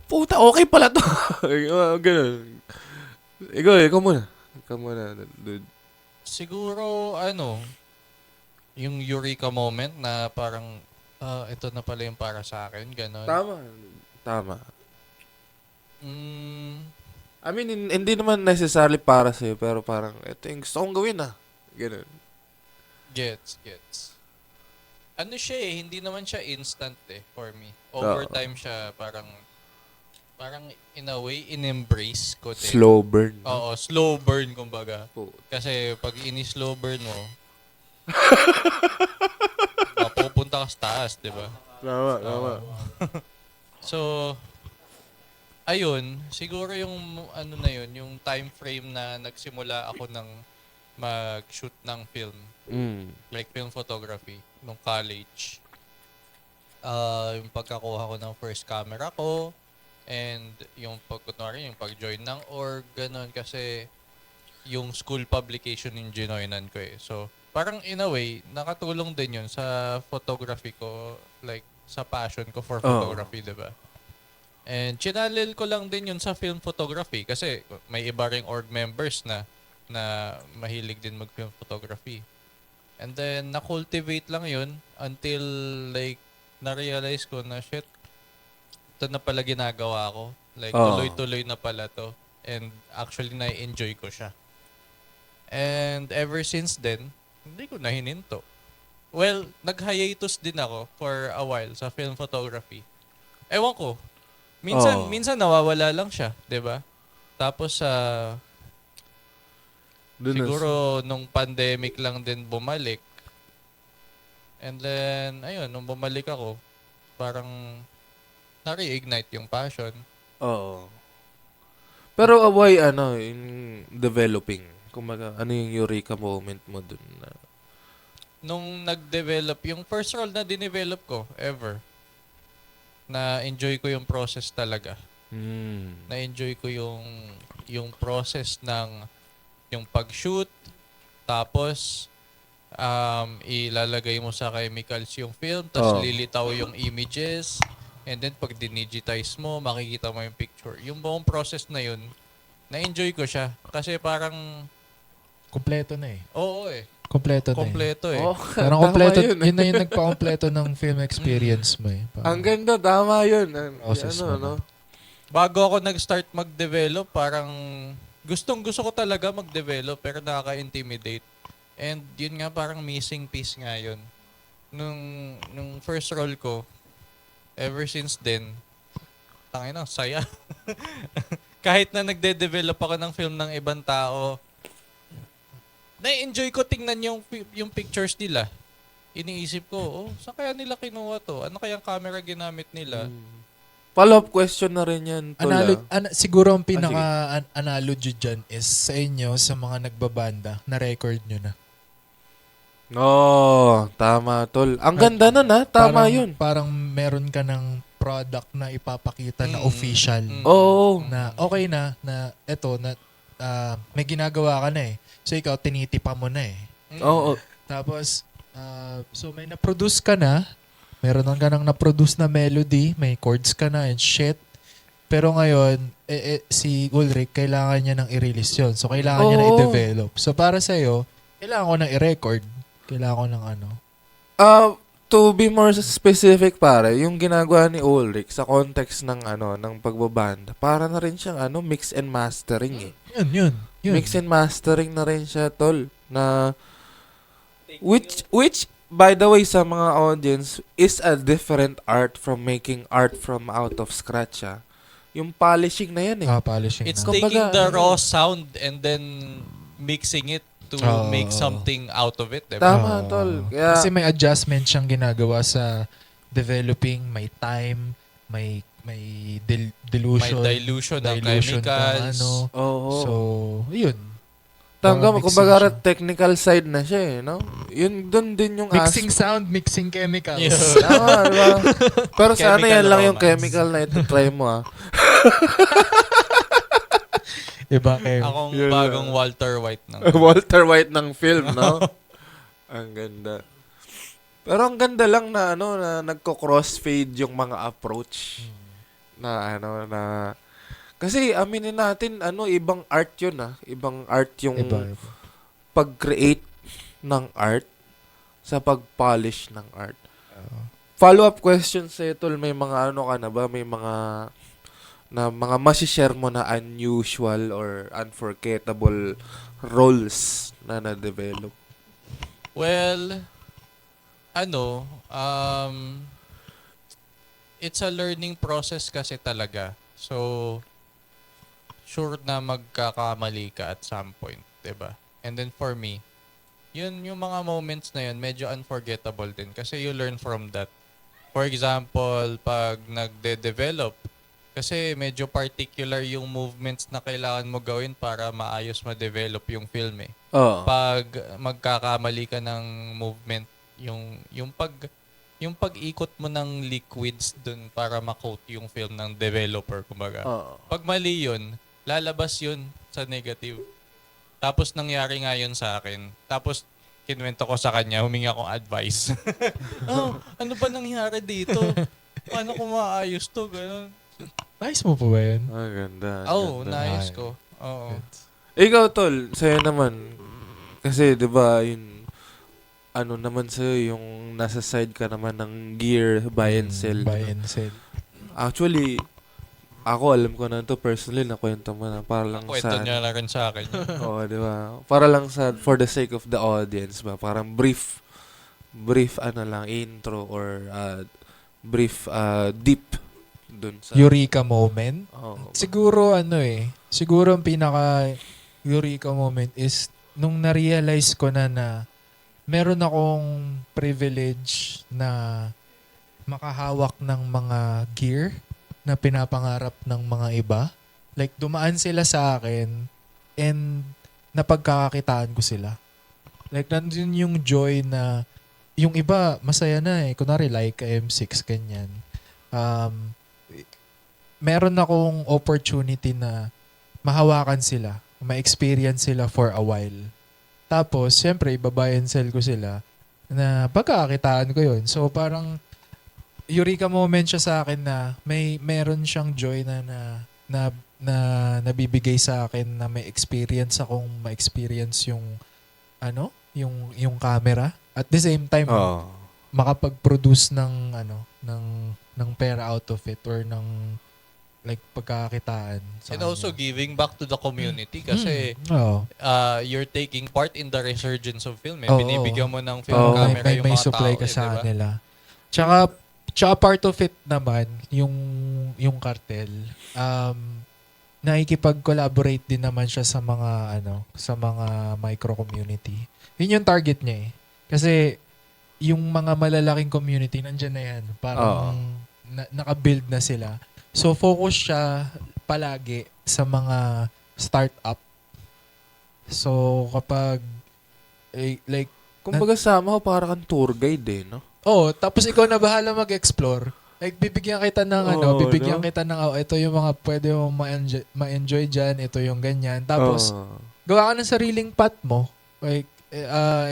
puta, okay pala to. Ganun. Ikaw muna. Ikaw muna, dude. Siguro, yung eureka moment na parang, ito na pala yung para sa akin, gano'n. Tama. Mm, I mean, hindi naman necessarily para sa'yo, pero parang, ito yung gusto kong gawin Ganun. gets. Ano siya hindi naman siya instant for me. Over Oo. time siya, parang in a way, in-embrace ko din. Slow burn. Oo, slow burn kumbaga. Po. Kasi pag ini-slow burn mo, mapupunta ka sa taas, di ba? Tama. So, ayun, siguro yung na yun, yung time frame na nagsimula ako ng mag-shoot ng film, like film photography, nung college. Yung pagkakuha ko ng first camera ko, and yung yung pag-join ng org, ganun, kasi yung school publication yung ginoinan ko So, parang in a way, nakatulong din yun sa photography ko, like, sa passion ko for photography, diba? And chinalil ko lang din yun sa film photography kasi may iba ring org members na mahilig din mag-film photography. And then, na-cultivate lang yun until, like, na-realize ko na, shit, ito na pala ginagawa ko. Like, tuloy-tuloy na pala to. And actually, na-enjoy ko siya. And ever since then, hindi ko na hininto. Well, nag-hiatus din ako for a while sa film photography. Ewan ko. Minsan nawawala lang siya, 'di ba? Tapos siguro nung pandemic lang din bumalik. And then ayun, nung bumalik ako, parang na-reignite yung passion. Oo. Pero why in developing? Kumaga, ano yung eureka moment mo dun na? Nung nag-develop, yung first role na dinevelop ko ever, na-enjoy ko yung process talaga. Na-enjoy ko yung process ng yung pag-shoot, tapos ilalagay mo sa chemicals yung film, tapos lilitaw yung images, and then pag dinigitize mo, makikita mo yung picture. Yung buong process na yun, Na-enjoy ko siya. Kasi parang, Kompleto na eh. oo eh. Kompleto na Kompleto eh. Oh, Parang tama kompleto, yun. yun na yung nagpa-kompleto ng film experience mo eh. Ang Parang, ganda, tama yun. Process mo Ano, no? Bago ako nag-start mag-develop, parang gusto ko talaga mag-develop pero nakaka-intimidate. And yun nga parang missing piece nga yun. Nung first role ko, ever since then, tangina, saya. Kahit na nagde-develop ako ng film ng ibang tao, na-enjoy ko tingnan yung pictures nila. Iniisip ko, oh, saan kaya nila kinuha to? Ano kayang camera ginamit nila? Follow-up question na rin yan, tol. siguro ang pinaka-analogy dyan is sa inyo, sa mga nagbabanda, na-record nyo na. Oo, tama, tol. Ang ganda nun, ha? Tama yun. Parang meron ka ng product na ipapakita na Mm. official. Oo. Na okay na eto, na may ginagawa ka na eh. So ikaw, tinitipa mo na eh. Oo. Tapos, so may na-produce ka na, meron ka nang na-produce na melody, may chords ka na and shit. Pero ngayon, si Ulrich, kailangan niya nang i-release yun. So, kailangan niya na Oo. i-develop. So, para sa'yo, kailangan ko nang i-record. Kailangan ko nang ano. To be more specific, pare, yung ginagawa ni Ulrich sa context ng ng pagbabanda, para na rin siyang mix and mastering eh. Yun. Mix and mastering na rin siya, tol. Na which by the way sa mga audience is a different art from making art from out of scratch. Yung polishing na yan eh. Polishing It's na. Kumbaga, taking the ano, raw sound and then mixing it to Oo. make something out of it. Diba? Tama, tol. Kaya, Kasi may adjustment siyang ginagawa sa developing, may time, may May dilution. dilution ng dilution chemicals. oo. So, yun. Tangga, mixing kumbaga siya. technical side na siya eh, no? Yun, dun din yung Mixing sound, mixing chemicals. Yeah. Tama, diba? Pero sana Chemical yan lang yung romance. chemical na ito. Try mo, Iba kayo. Akong Yun bagong lang. Walter White ng Walter White ng film, no? Ang ganda. Pero ang ganda lang na, na nagko-crossfade yung mga approach. Na, na... Kasi, aminin natin, ibang art yun, Ibang art yung Iba. pag-create ng art sa pag-polish ng art. Follow-up question sa tol, may mga ka na ba? May mga masishare mo na unusual or unforgettable roles na na-develop? Well, it's a learning process kasi talaga. So, sure na magkakamali ka at some point, 'di ba? And then for me, yun yung mga moments na yun, medyo unforgettable din kasi you learn from that. For example, pag nagde-develop, kasi medyo particular yung movements na kailangan mo gawin para maayos ma-develop yung film eh. Oo. Pag magkakamali ka ng movement, yung pag-ikot mo ng liquids dun para ma-coat yung film ng developer, kumbaga. Oo. Pag mali yun, lalabas yun sa negative. Tapos nangyari nga yun sa akin. Tapos kinuwento ko sa kanya, humingi akong advice. Ano ba nangyari dito? Paano ko maayos to? Ganun. Nice mo po ba yun? Ang ganda. ang Oh, ganda. naayos ko. Oo. Ikaw, tol, sa'yo naman. Kasi, di ba, yun, naman sa'yo, yung nasa side ka naman ng gear, buy and sell. Buy and sell. Actually, ako, alam ko na to personally, nakwento mo na. Para lang Kwento sa... niya na rin sa akin. Oo, di ba? Para lang for the sake of the audience ba? Parang brief intro or brief deep dun sa... Eureka moment. Oo. Siguro siguro ang pinaka Eureka moment is nung na-realize ko na meron akong privilege na makahawak ng mga gear na pinapangarap ng mga iba. Like, dumaan sila sa akin and napagkakakitaan ko sila. Like, nandun yung joy na yung iba, masaya na eh. Kunwari, like M6, ganyan. Meron akong opportunity na mahawakan sila, ma-experience sila for a while. Tapos, syempre, ibabuy and sell ko sila na pagkakakitaan ko yun. So, parang eureka moment siya sa akin na meron siyang joy na na nabibigay sa akin na may experience akong ma-experience yung yung camera. At the same time, Oo. makapag-produce ng pera out of it or ng like pagkakakitaan sa And also kanya. giving back to the community kasi Oo. you're taking part in the resurgence of film. Oo. Binibigyan mo ng film Oo, camera yung may mga supply tao. ka sa diba? kanila. Tsaka part of it naman, yung cartel, nakikipag-collaborate din naman siya sa mga micro-community. Yun yung target niya eh. Kasi yung mga malalaking community, nandyan na yan. Parang naka-build na sila. So, focus siya palagi sa mga startup. So, kapag like, Kumbaga somehow para kang tour guide no? tapos ikaw na bahala mag-explore. Like, bibigyan kita ng kita ng, ito yung mga pwede mo ma-enjoy dyan, ito yung ganyan. Tapos, gawa ka ng sariling path mo. Like,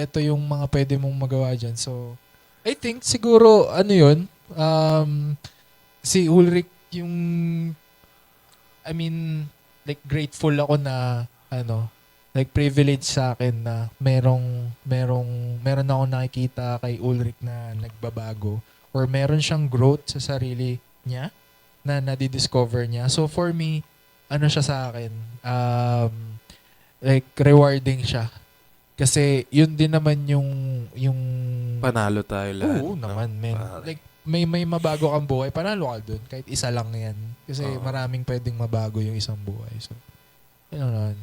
ito yung mga pwede mong magawa dyan. So, I think siguro, yun, si Ulrich yung, grateful ako na, like privilege sa akin na meron akong nakikita kay Ulrich na nagbabago or meron siyang growth sa sarili niya na nadi-discover niya. So for me, siya sa akin, like rewarding siya. Kasi yun din naman yung Panalo tayo lahat. Oo naman, men. Pare. Like may mabago kang buhay, panalo ka dun. Kahit isa lang yan. Kasi maraming pwedeng mabago yung isang buhay. So, yun naman.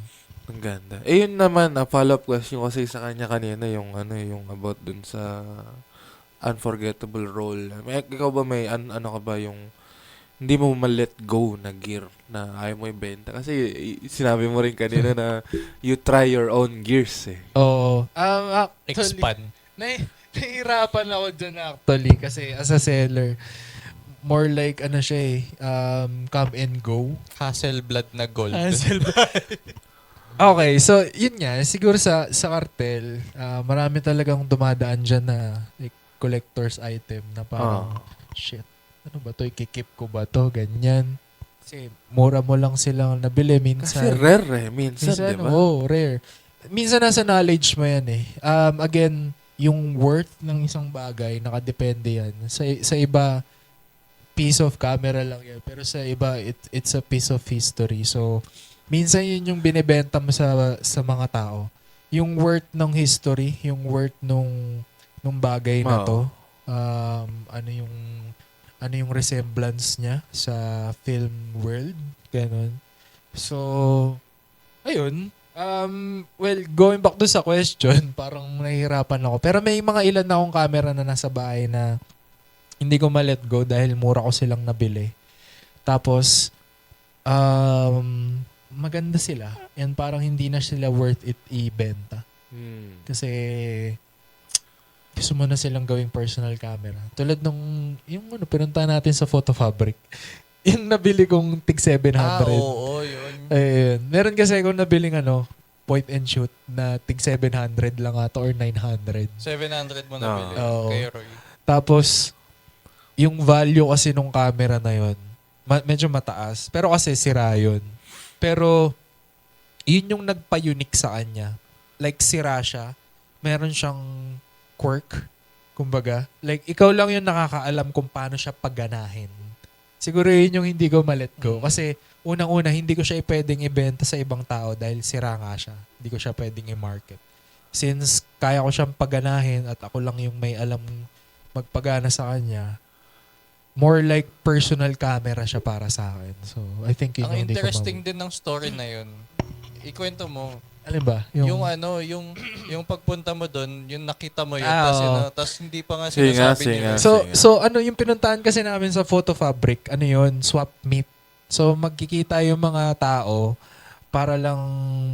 Ang ganda. Yun naman, follow-up question kasi sa kanya kanina yung about dun sa unforgettable role. Ikaw ba may ano ka ba yung hindi mo ma-let go na gear na ayaw mo ibenta? Kasi sinabi mo rin kanina na you try your own gears eh. Oo. Expand. Nahihirapan ako dyan actually kasi as a seller, more like siya come and go. Hasselblad na gold. Okay, so yun nga, siguro sa cartel, marami talagang dumadaan dyan na like, collector's item na parang, shit, ano ba to, ikikip ko ba to, ganyan. Kasi mura mo lang silang nabili minsan. Kasi rare eh, minsan di ba? Rare. Minsan nasa knowledge mo yan eh. Again, yung worth ng isang bagay, nakadepende yan. Sa iba, piece of camera lang yan. Pero sa iba, it's a piece of history. So, minsan yun yung binibenta mo sa mga tao. Yung worth ng history, yung worth nung bagay na to, ano yung resemblance niya sa film world, ganun. So, ayun. Well, going back to sa question, parang nahihirapan ako. Pero may mga ilan na akong camera na nasa bahay na hindi ko ma-let go dahil mura ko silang nabili. Tapos, maganda sila. And parang hindi na sila worth it ibenta. Kasi gusto mo na silang gawing personal camera. Tulad yung pinunta natin sa Photo Fabric. Yung nabili kong tig 700. Oo, yun. Ayun. Meron kasi akong nabiling point and shoot na tig 700 lang ata or 900. 700 mo na bili. Oo. Kay Roy. Tapos, yung value kasi nung camera na yun, medyo mataas. Pero kasi sira yun. Pero, yun yung nagpa-unique sa kanya. Like, sira siya. Meron siyang quirk. Kumbaga. Like, ikaw lang yung nakakaalam kung paano siya pagganahin. Siguro yun yung hindi ko ma-let go. Kasi, unang-una, hindi ko siya pwedeng ibenta sa ibang tao dahil sira nga siya. Hindi ko siya pwedeng i-market. Since kaya ko siyang pagganahin at ako lang yung may alam magpagana sa kanya, more like personal camera siya para sa akin. So, I think yun Ang yung hindi ko interesting din ng story na yun, ikwento mo, Alin ba? yung pagpunta mo doon, yung nakita mo yun, oo. tas hindi pa nga Sige sinasabi nga. niyo. So yung pinuntahan kasi namin sa Photo Fabric, swap meet. So magkikita yung mga tao para lang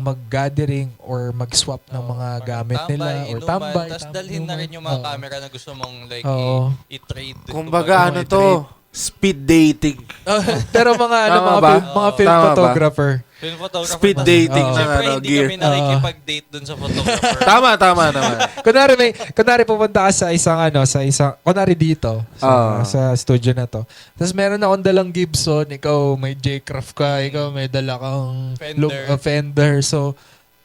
mag-gathering or mag-swap ng mga gamit nila or tambay. Tapos dalhin na rin yung mga camera na gusto mong like Oo. i-trade. Kumbaga Kumbaga, to, speed dating. Pero mga ano, Tama mga ba? mga film Tama ba? photographer. Film photographer. Speed dating Oo. ng Siyempre, ano, hindi gear. kami nakikipag-date dun sa photographer. Tama naman. Kunwari pupunta ka sa kunwari dito, sa studio na to. Tapos meron akong dalang Gibson, ikaw may J-Craft ka, ikaw may dala kang Fender. So,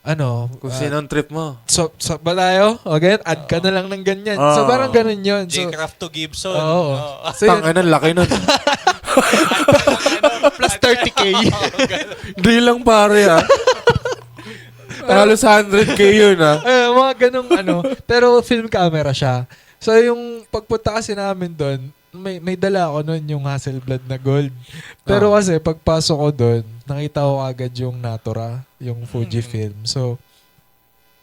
Kung sinong trip mo. so ba tayo? Okay, add ka na lang ng ganyan. So, parang ganun yun. So, J-Craft to Gibson. Oo. Oo. So, yun, Tang, laki nun. plus 30K. Hindi lang pare Halos 100K yun Mga ganung pero film camera siya. So, yung pagpunta kasi namin doon, may dala ako noon yung Hasselblad na gold. Pero kasi pagpasok ko doon, nakita ko agad yung Natura, yung Fujifilm. So,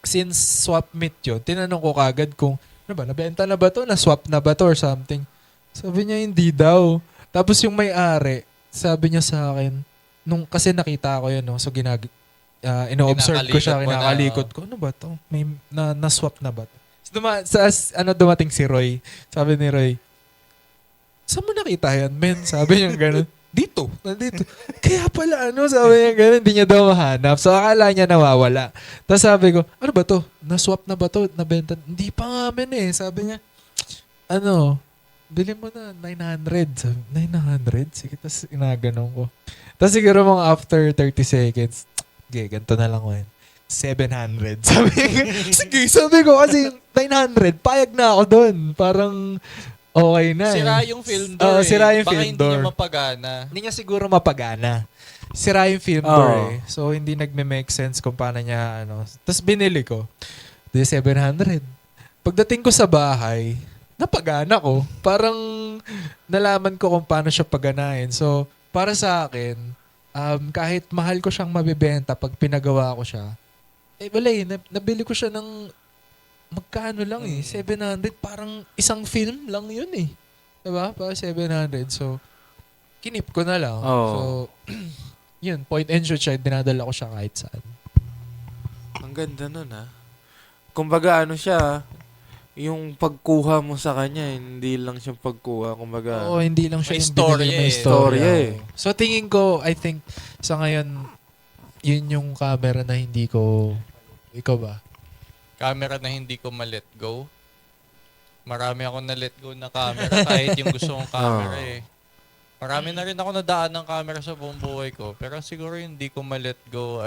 since swap meet yun, tinanong ko kagad kung, nabenta na ba to? Na-swap na ba to or something? Sabi niya, hindi daw. Tapos yung may-ari, sabi niya sa akin, kasi nakita ko yun, no? So, ino-observe ko siya, kinakalikot ko. Ano ba to? May na-swap na ba to? So, dumating si Roy. Sabi ni Roy, saan mo nakita yan, men? Sabi niya gano'n. Nandito. Kaya pala, sabi niya gano'n, hindi niya daw mahanap. So, akala niya nawawala. Tapos sabi ko, ano ba to? Na-swap na ba to? Nabenta? Hindi pa nga, men eh. Sabi niya, bili mo na, 900. Sabi, 900? Sige, tapos inaganon ko. Tapos siguro mga after 30 seconds, ganito na lang, man. 700. Sabi ko kasi 900, payag na ako doon. Parang okay na Sira yung film door Sira yung Baka film hindi door. niya mapagana. Hindi niya siguro mapagana. Sira yung film door So, hindi nagme-make sense kung paano niya, Tapos binili ko. Di 700. Pagdating ko sa bahay, napagana ko. Parang nalaman ko kung paano siya paganahin. So, para sa akin, kahit mahal ko siyang mabibenta pag pinagawa ko siya, nabili ko siya ng magkano lang 700. Parang isang film lang yun Diba? Para 700. So, kinip ko na lang. So, yun, point and shoot siya. Dinadala ko siya kahit saan. Ang ganda nun Kumbaga siya, yung pagkuha mo sa kanya, hindi lang siya pagkuha. Kumbaga, Oo, hindi lang May siya yung storya binili, may eh. storya. Storya So, tingin ko, I think, sa ngayon, yun yung camera na hindi ko... Ikaw ba? Camera na hindi ko ma-let go. Marami ako na-let go na camera kahit yung gusto kong camera Marami na rin ako nadaan ng camera sa buong buhay ko. Pero siguro hindi ko ma-let go,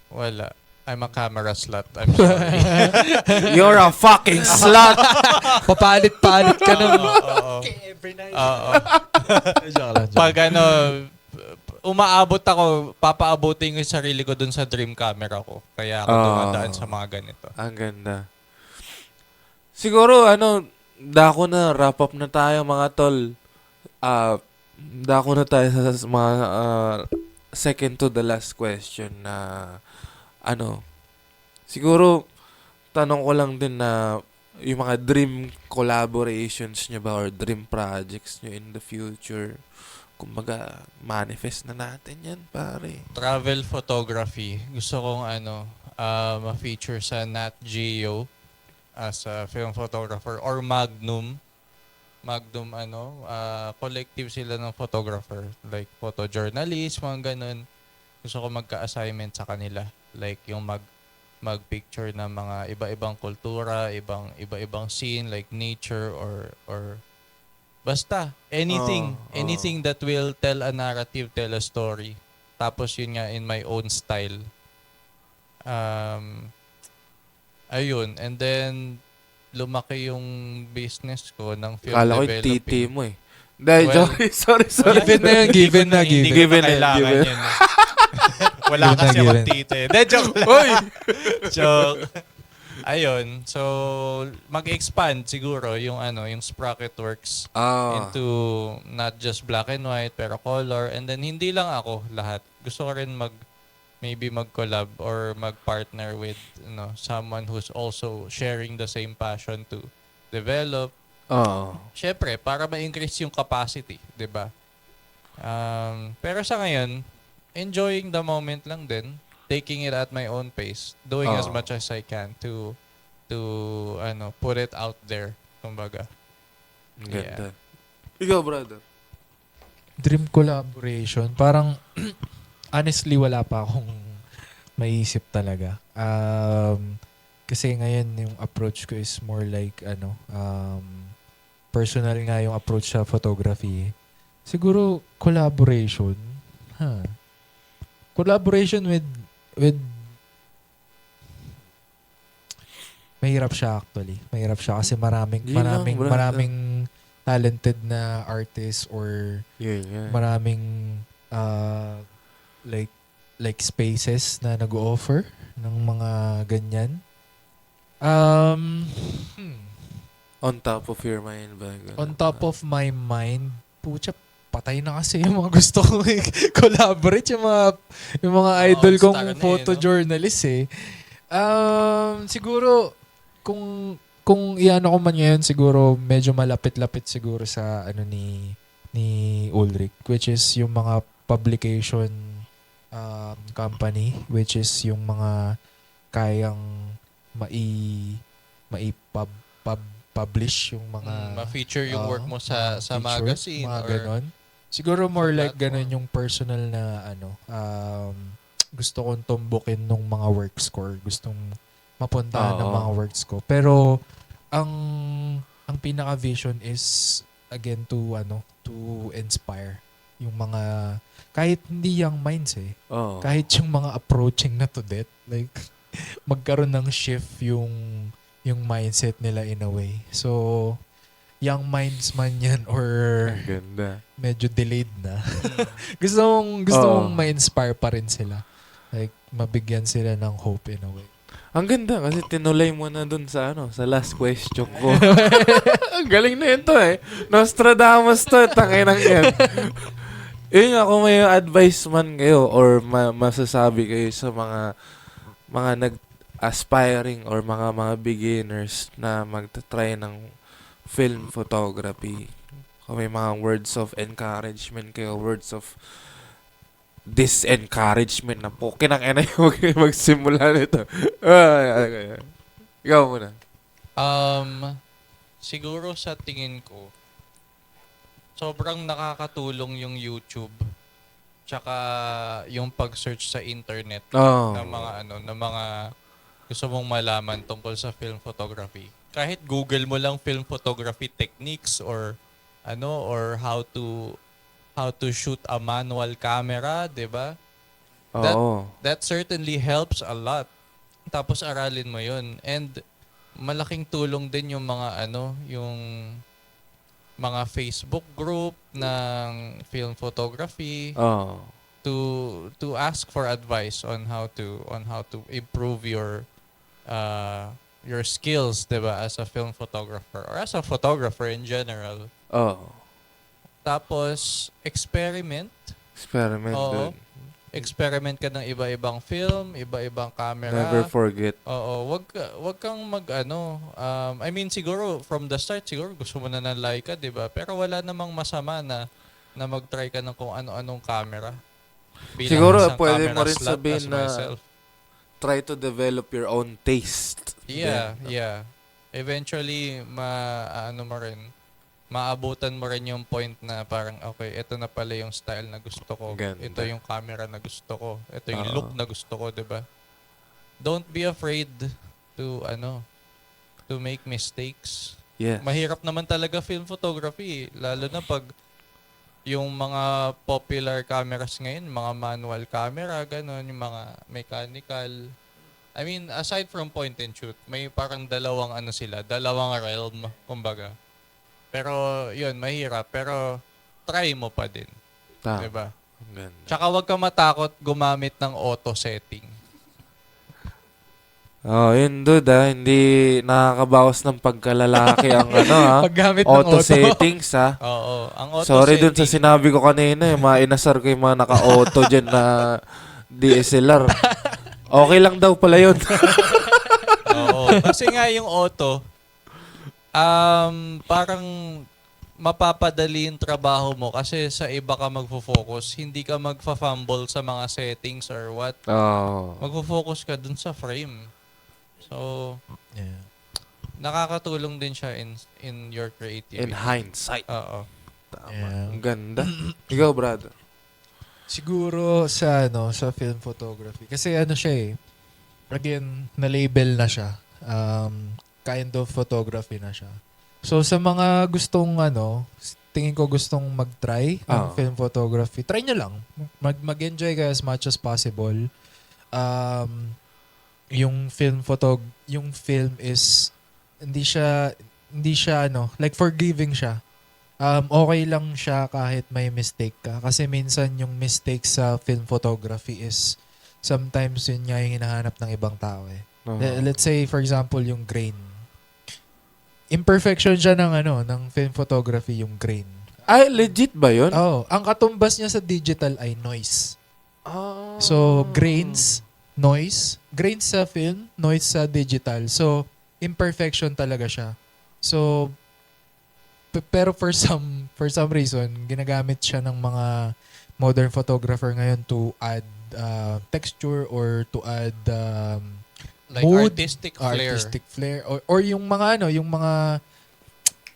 wala. I'm a camera slut. I'm sorry. you're a fucking slut! Papalit-palit ka ng... Every night. Pag umaabot ako, papaabutin ko yung sarili ko dun sa dream camera ko. Kaya ako dumadaan sa mga ganito. Ang ganda. Siguro, dako na, wrap up na tayo mga tol. Dako na tayo sa mga second to the last question na siguro, tanong ko lang din na yung mga dream collaborations nyo ba or dream projects nyo in the future, kumbaga, manifest na natin yan, pare. Travel photography. Gusto kong ma-feature sa Nat Geo as a film photographer or Magnum. Collective sila ng photographer. Like photojournalist, mga ganun. Gusto ko magka-assignment sa kanila. Like yung mag-picture ng mga iba-ibang kultura, iba-ibang scene like nature or basta anything that will tell a narrative, tell a story. Tapos yun nga in my own style. Ayun, and then lumaki yung business ko ng film Kala ko yung developing. titi mo Dahil, sorry. Given na yun, given na. Hindi ko na kailangan given. yun. Wala Given na, kasi akong given. titi. De, joke. Joke. Ayun. So, mag-expand siguro yung yung Sprocket Works into not just black and white, pero color. And then, hindi lang ako lahat. Gusto ko rin maybe mag-collab or mag-partner with someone who's also sharing the same passion to develop. Syempre, para ma-increase yung capacity, 'di ba? Pero sa ngayon, enjoying the moment lang din, taking it at my own pace, doing as much as I can to put it out there, kumbaga. Ang ganda. Ikaw, brother. Dream collaboration. Parang, honestly, wala pa akong maisip talaga. Kasi ngayon, yung approach ko is more like, personal nga yung approach sa photography. Siguro, collaboration. Collaboration with mahirap siya actually. Mahirap siya kasi maraming talented na artists or maraming like spaces na nag-offer ng mga ganyan. On top of your mind ba? Ganun. On top of my mind, pucha, patay na kasi yung mga gusto kong collaborate, yung mga idol star kong na photojournalist eh. Siguro, kung iano ko man ngayon, siguro medyo malapit-lapit siguro sa ni Ulrich, which is yung mga publication company, which is yung mga kayang publish yung mga ma-feature yung work mo sa feature, magazine mga or ganon. Siguro more like platform. ganon yung personal na gusto kong tumbukin nung mga works ko or gustong mapuntahan ng mga works ko. Pero ang pinaka vision is again to inspire yung mga kahit hindi young minds kahit yung mga approaching na to death, like magkaroon ng shift yung mindset nila in a way. So young minds man yan or Ang ganda. medyo delayed na. gusto mong ma-inspire pa rin sila. Like mabigyan sila ng hope in a way. Ang ganda kasi tinulay mo na dun sa sa last question ko. Ang galing na yun to Nostradamus to, tanginang yan. Yun nga, kung may advice man kayo or masasabi kayo sa mga nag-aspiring or mga beginners na magta-try ng film photography, kung may mga words of encouragement kayo, words of disencouragement na po, kinakina yung magsimula nito. Ikaw muna. Siguro sa tingin ko, sobrang nakakatulong yung YouTube tsaka yung pag-search sa internet ng mga gusto mong malaman tungkol sa film photography. Kahit Google mo lang film photography techniques or how to shoot a manual camera, 'di ba? That certainly helps a lot. Tapos aralin mo 'yon. And malaking tulong din yung yung mga Facebook group ng film photography to ask for advice on how to improve your skills, 'di ba, as a film photographer or as a photographer in general. Tapos experiment Dun. Experiment ka ng iba-ibang film, iba-ibang camera. Never forget. Wag kang I mean siguro from the start siguro gusto mo na ng Leica, 'di ba? Pero wala namang masama na mag-try ka ng kung ano-anong camera. Bilang Siguro isang pwede camera mo rin slot sabihin as na myself. try to develop your own taste. Yeah. Eventually maabutan mo rin yung point na parang okay, ito na pala yung style na gusto ko. Ganda. Ito yung camera na gusto ko. Ito yung look na gusto ko, 'di ba? Don't be afraid to make mistakes. Yes. Mahirap naman talaga film photography, lalo na pag yung mga popular cameras ngayon, mga manual camera, ganun, yung mga mechanical. I mean, aside from point and shoot, may parang dalawang realm, kumbaga. Pero, yun, mahirap. Pero, try mo pa din. Diba? Ang ganda. Tsaka wag ka matakot gumamit ng auto setting. Yun dude hindi nakakabawas ng pagkalalaki ang Paggamit ng auto auto. settings Oo. Ang auto Sorry setting. dun sa sinabi ko kanina mainasar ko yung mga naka-auto dyan na DSLR. Okay lang daw pala yun. Oo. Kasi nga yung auto, parang mapapadali yung trabaho mo kasi sa iba ka magfo-focus. Hindi ka magfa-fumble sa mga settings or what. Magfo-focus ka dun sa frame. So, Yeah. nakakatulong din siya in your creativity. In hindsight. Oo. Tama. Yeah. Ang ganda. Ikaw, brother. Siguro sa film photography. Kasi ano siya eh. Again, na-label na siya. Kind of photography na siya. So sa mga gustong tingin ko gustong mag-try ng film photography, try nyo lang. Mag-enjoy kayo as much as possible. Yung film is hindi siya like forgiving siya. Okay lang siya kahit may mistake ka. Kasi minsan yung mistake sa film photography is sometimes yun nga yung hinahanap ng ibang tao eh. Let's say, for example, yung grain. Imperfection siya ng film photography, yung grain. Ay, legit ba yun? Oh, ang katumbas niya sa digital ay noise. Ah. So, grains sa film, noise sa digital. So, imperfection talaga siya. So, pero for some reason, ginagamit siya ng mga modern photographer ngayon to add texture or to add Like mood, artistic flair. or yung mga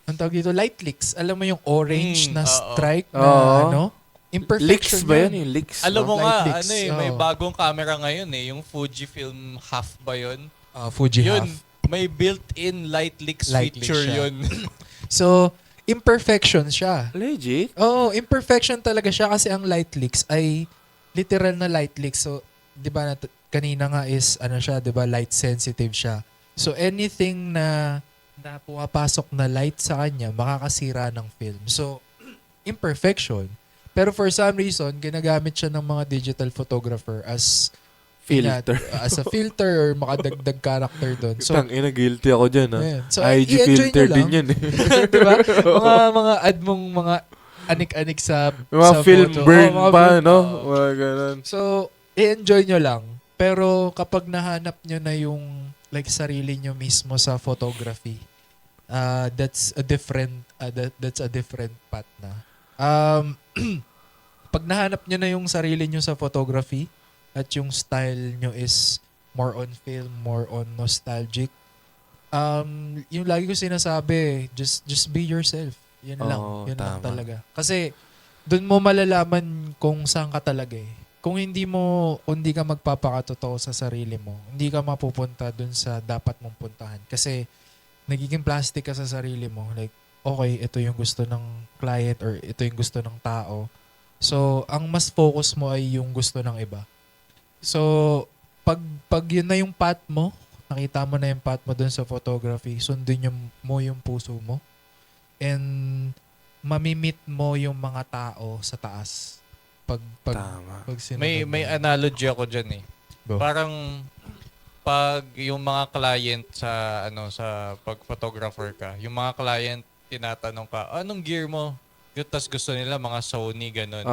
ang tawag dito, light leaks. Alam mo yung orange na strike na imperfection Leaks ba yan. yun? Yung leaks? Alam mo Light nga, leaks, may oo. bagong camera ngayon yung Fujifilm half ba yun? Fuji Yun, half. may built-in light leaks Light leaks feature siya. yun. So, imperfection siya. Legit? Oo, imperfection talaga siya kasi ang light leaks ay literal na light leaks. So, 'di ba kanina nga is siya, 'di ba, light sensitive siya. So anything na pumapasok na light sa kanya makakasira ng film. So imperfection. Pero for some reason, ginagamit siya ng mga digital photographer as Filter. as a filter or makadagdag character doon. So Tangina, guilty ako dyan, ha? ayan. So, IG i-enjoy filter nyo din lang. yan, eh. di ba? Mga ad mong mga anik-anik sa Mga sa film photo. burn Oo, mga pa, film- no? oo. Mga ganun. So, i-enjoy nyo lang. Pero kapag nahanap nyo na yung like sarili nyo mismo sa photography, that's a different path na. Pag nahanap nyo na yung sarili nyo sa photography at yung style nyo is more on film, more on nostalgic, yung lagi ko sinasabi, just be yourself. Yun lang. Oo, Yun lang tama. talaga. Kasi doon mo malalaman kung saan ka talaga eh. Kung hindi ka magpapakatotoo sa sarili mo, hindi ka mapupunta doon sa dapat mong puntahan. Kasi nagiging plastic ka sa sarili mo. Like, okay, ito yung gusto ng client or ito yung gusto ng tao. So, ang mas focus mo ay yung gusto ng iba. So, pag yun na yung path mo, nakita mo na yung path mo doon sa photography, sundin mo yung puso mo. And mamimit mo yung mga tao sa taas. Tama. Pag sinunod may mo. analogy ako dyan eh. Go. Parang pag yung mga client sa pag photographer ka, yung mga client tinatanong ka, anong gear mo? Tapos gusto nila mga Sony ganun.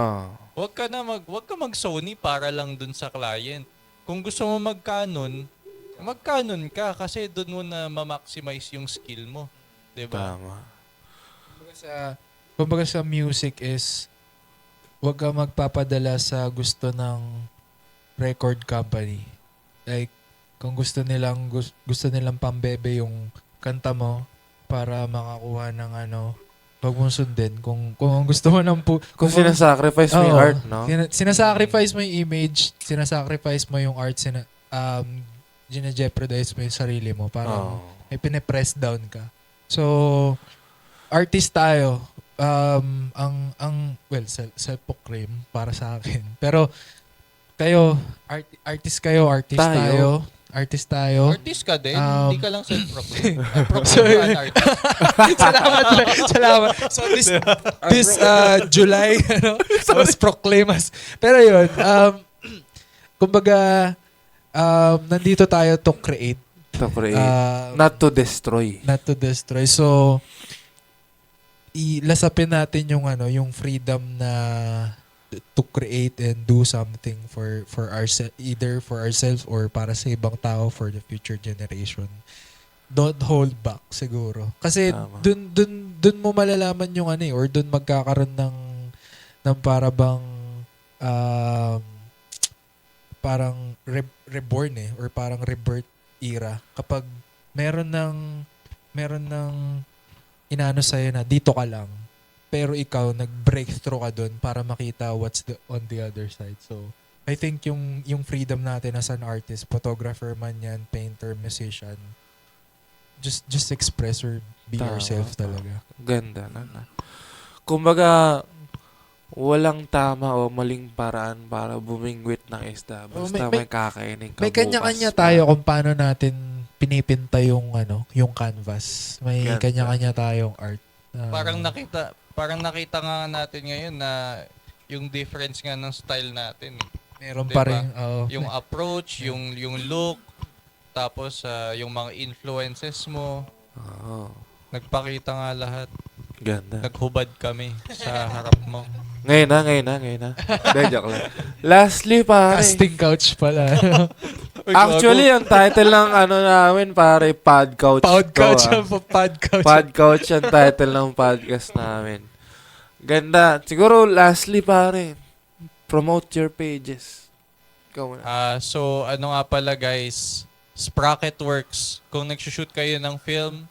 Huwag ka mag Sony para lang dun sa client. Kung gusto mo mag-Canon ka kasi dun mo na ma-maximize yung skill mo. 'Di ba? Tama. Kumbaga sa music is huwag ka magpapadala sa gusto ng record company. Like kung gusto nilang pambebe yung kanta mo para makakuha ng wag mong sundin. Kung gusto mo ng Kung sinasacrifice mo yung Oo. art, no? Sinasacrifice mo yung image, sinasacrifice mo yung art, gina-jeopardize mo yung sarili mo. Parang may pine-press down ka. So, artist tayo. Self-proclaim para sa akin. Pero, kayo, artist tayo. Artist tayo. Artist ka din, hindi ka lang self-proclaim. Sorry. Proclaim ka artist. Salamat. So this July, I was proclaimed as. Pero yun, kumbaga, nandito tayo to create. To create. Not to destroy. Not to destroy. So, ilasapin natin yung freedom na to create and do something for ourselves, either for ourselves or para sa ibang tao, for the future generation. Don't hold back siguro. Kasi Tama. dun mo malalaman yung or dun magkakaroon ng parang reborn or parang rebirth era kapag meron ng meron ng inaano sa'yo na dito ka lang. Pero ikaw, nag-breakthrough ka doon para makita what's on the other side. So, I think yung freedom natin as an artist, photographer man yan, painter, musician, just express or be Tama, yourself tama. talaga. Ganda na. Kumbaga, walang tama o maling paraan para bumingwit ng isda. Basta may kakainin ka May kanya-kanya bukas. tayo kung paano natin pinipinta yung yung canvas. May Ganda. kanya-kanya tayong art. Parang nakita nga natin ngayon na yung difference nga ng style natin. meron Diba? pa rin Yung approach, yung look, tapos yung mga influences mo, Oo. nagpakita nga lahat. Ganda. Naghubad kami sa harap mo. Ngayon na. Hindi, joke lang. Lastly, pare. casting couch pala. Actually, ang title ng namin, pare, Pod Couch. Pod couch. To, Pod couch. Pod Couch ang title ng podcast namin. Ganda. Siguro, lastly, pare, promote your pages. Ikaw na. So, ano nga pala guys, Sprocket Works. Kung nagsushoot kayo ng film,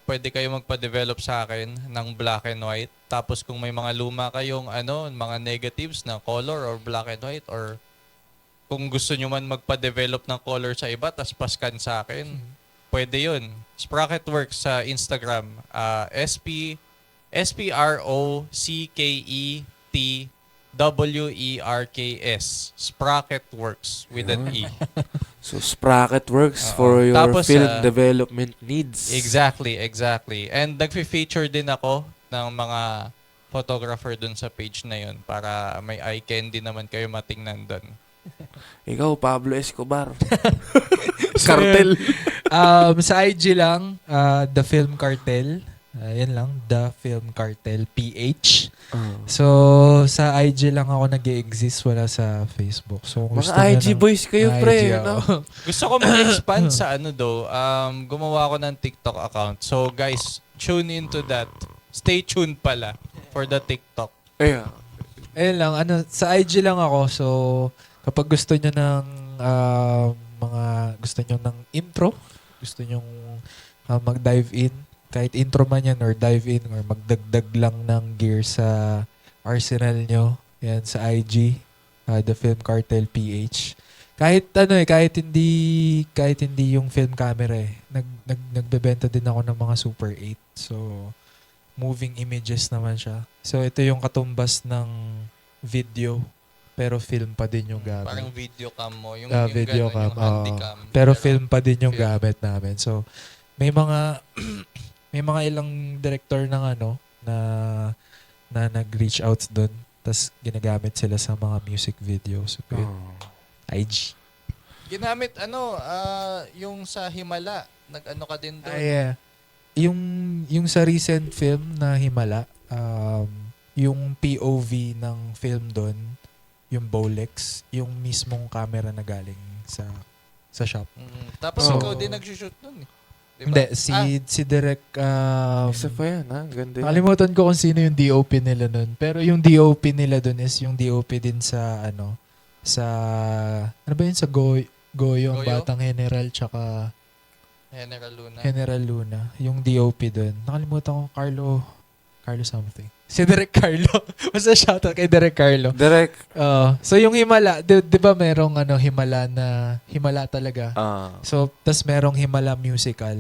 pwede kayo magpa-develop sa akin ng black and white. Tapos kung may mga luma kayong mga negatives na color or black and white, or kung gusto nyo man magpa-develop ng color sa iba, tas paskan sa akin, pwede yun. Sprocket Works sa Instagram. SPROCKETWERKS. Sprocket Works with an E. So, Sprocket works Oo. for your Tapos, film development needs. Exactly. And nagfi-feature din ako ng mga photographer dun sa page na yun para may eye candy naman kayo matingnan dun. Ikaw, Pablo Escobar. Cartel. Sa IG lang, The Film Cartel. Yan lang, The Film Cartel PH. So, sa IG lang ako nag-exist, wala sa Facebook. So, kung gusto Mga nyo IG ng- boys kayo, IG, pre. oo. No? Gusto ko mag-expand sa gumawa ako ng TikTok account. So guys, tune into that. Stay tuned pala for the TikTok. Ayun. Ayun lang, sa IG lang ako. So, kapag gusto nyo ng gusto nyo ng intro, gusto nyo mag-dive in, kahit intro man yan or dive in or magdagdag lang ng gear sa arsenal nyo, yan sa IG, The Film Cartel PH. Kahit hindi yung film camera nagbebenta din ako ng mga Super 8. So, moving images naman siya. So, ito yung katumbas ng video, pero film pa din yung gamit. Parang video cam mo. Yung Video ganun, cam, yung handycam. pero film pa din yung film. gamit namin. So, may mga may mga ilang director ng na nag-reach out doon. Tas ginagamit sila sa mga music videos. So, yun, IG. Ginamit yung sa Himala. Nag-ano ka din doon. Yeah. Yung sa recent film na Himala, yung POV ng film doon, yung Bolex, yung mismong camera na galing sa shop. Tapos So, ikaw din nagsushoot doon. Diba? Hindi, si Direk, Isa pa yan, ha? Ganda. nakalimutan ko kung sino yung DOP nila nun. Pero yung DOP nila dun is yung DOP din sa ano ba yun? Sa Goyo, ang Goyo? Batang General, tsaka General Luna. General Luna. Yung DOP dun. Nakalimutan ko, Carlo something. Si Direk Carlo. Basta shoutout kay Direk Carlo. Direct. So yung Himala, di ba merong Himala talaga? So, tas merong Himala musical.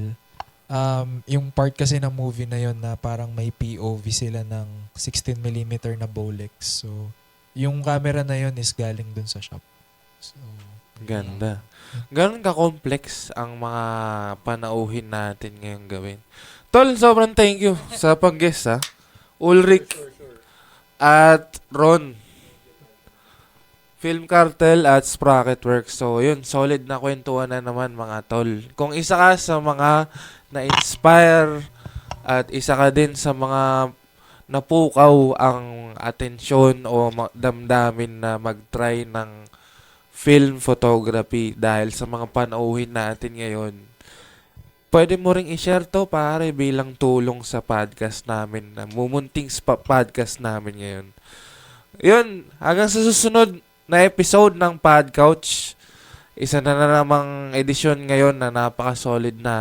Yung part kasi ng movie na yon na parang may POV sila ng 16mm na Bolex. So, yung camera na yon is galing dun sa shop. So, Ganda. Ganon ka-complex ang mga panauhin natin ngayong gawin. Tol, sobrang thank you sa pag-guest, ha? Ulrich at Ron. Film Cartel at Sprocket Works. So, yun, solid na kwentuhan na naman, mga tol. Kung isa ka sa mga na-inspire at isa ka din sa mga napukaw ang atensyon o damdamin na mag-try ng film photography dahil sa mga panauhin natin ngayon, pwede mo ring i-share to, pare, bilang tulong sa podcast namin, na mumunting podcast namin ngayon. Yun, hanggang sa susunod na episode ng Pod Couch. Isa na namang edisyon ngayon na napaka-solid na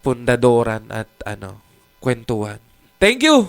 pundadoran at kwentuhan. Thank you!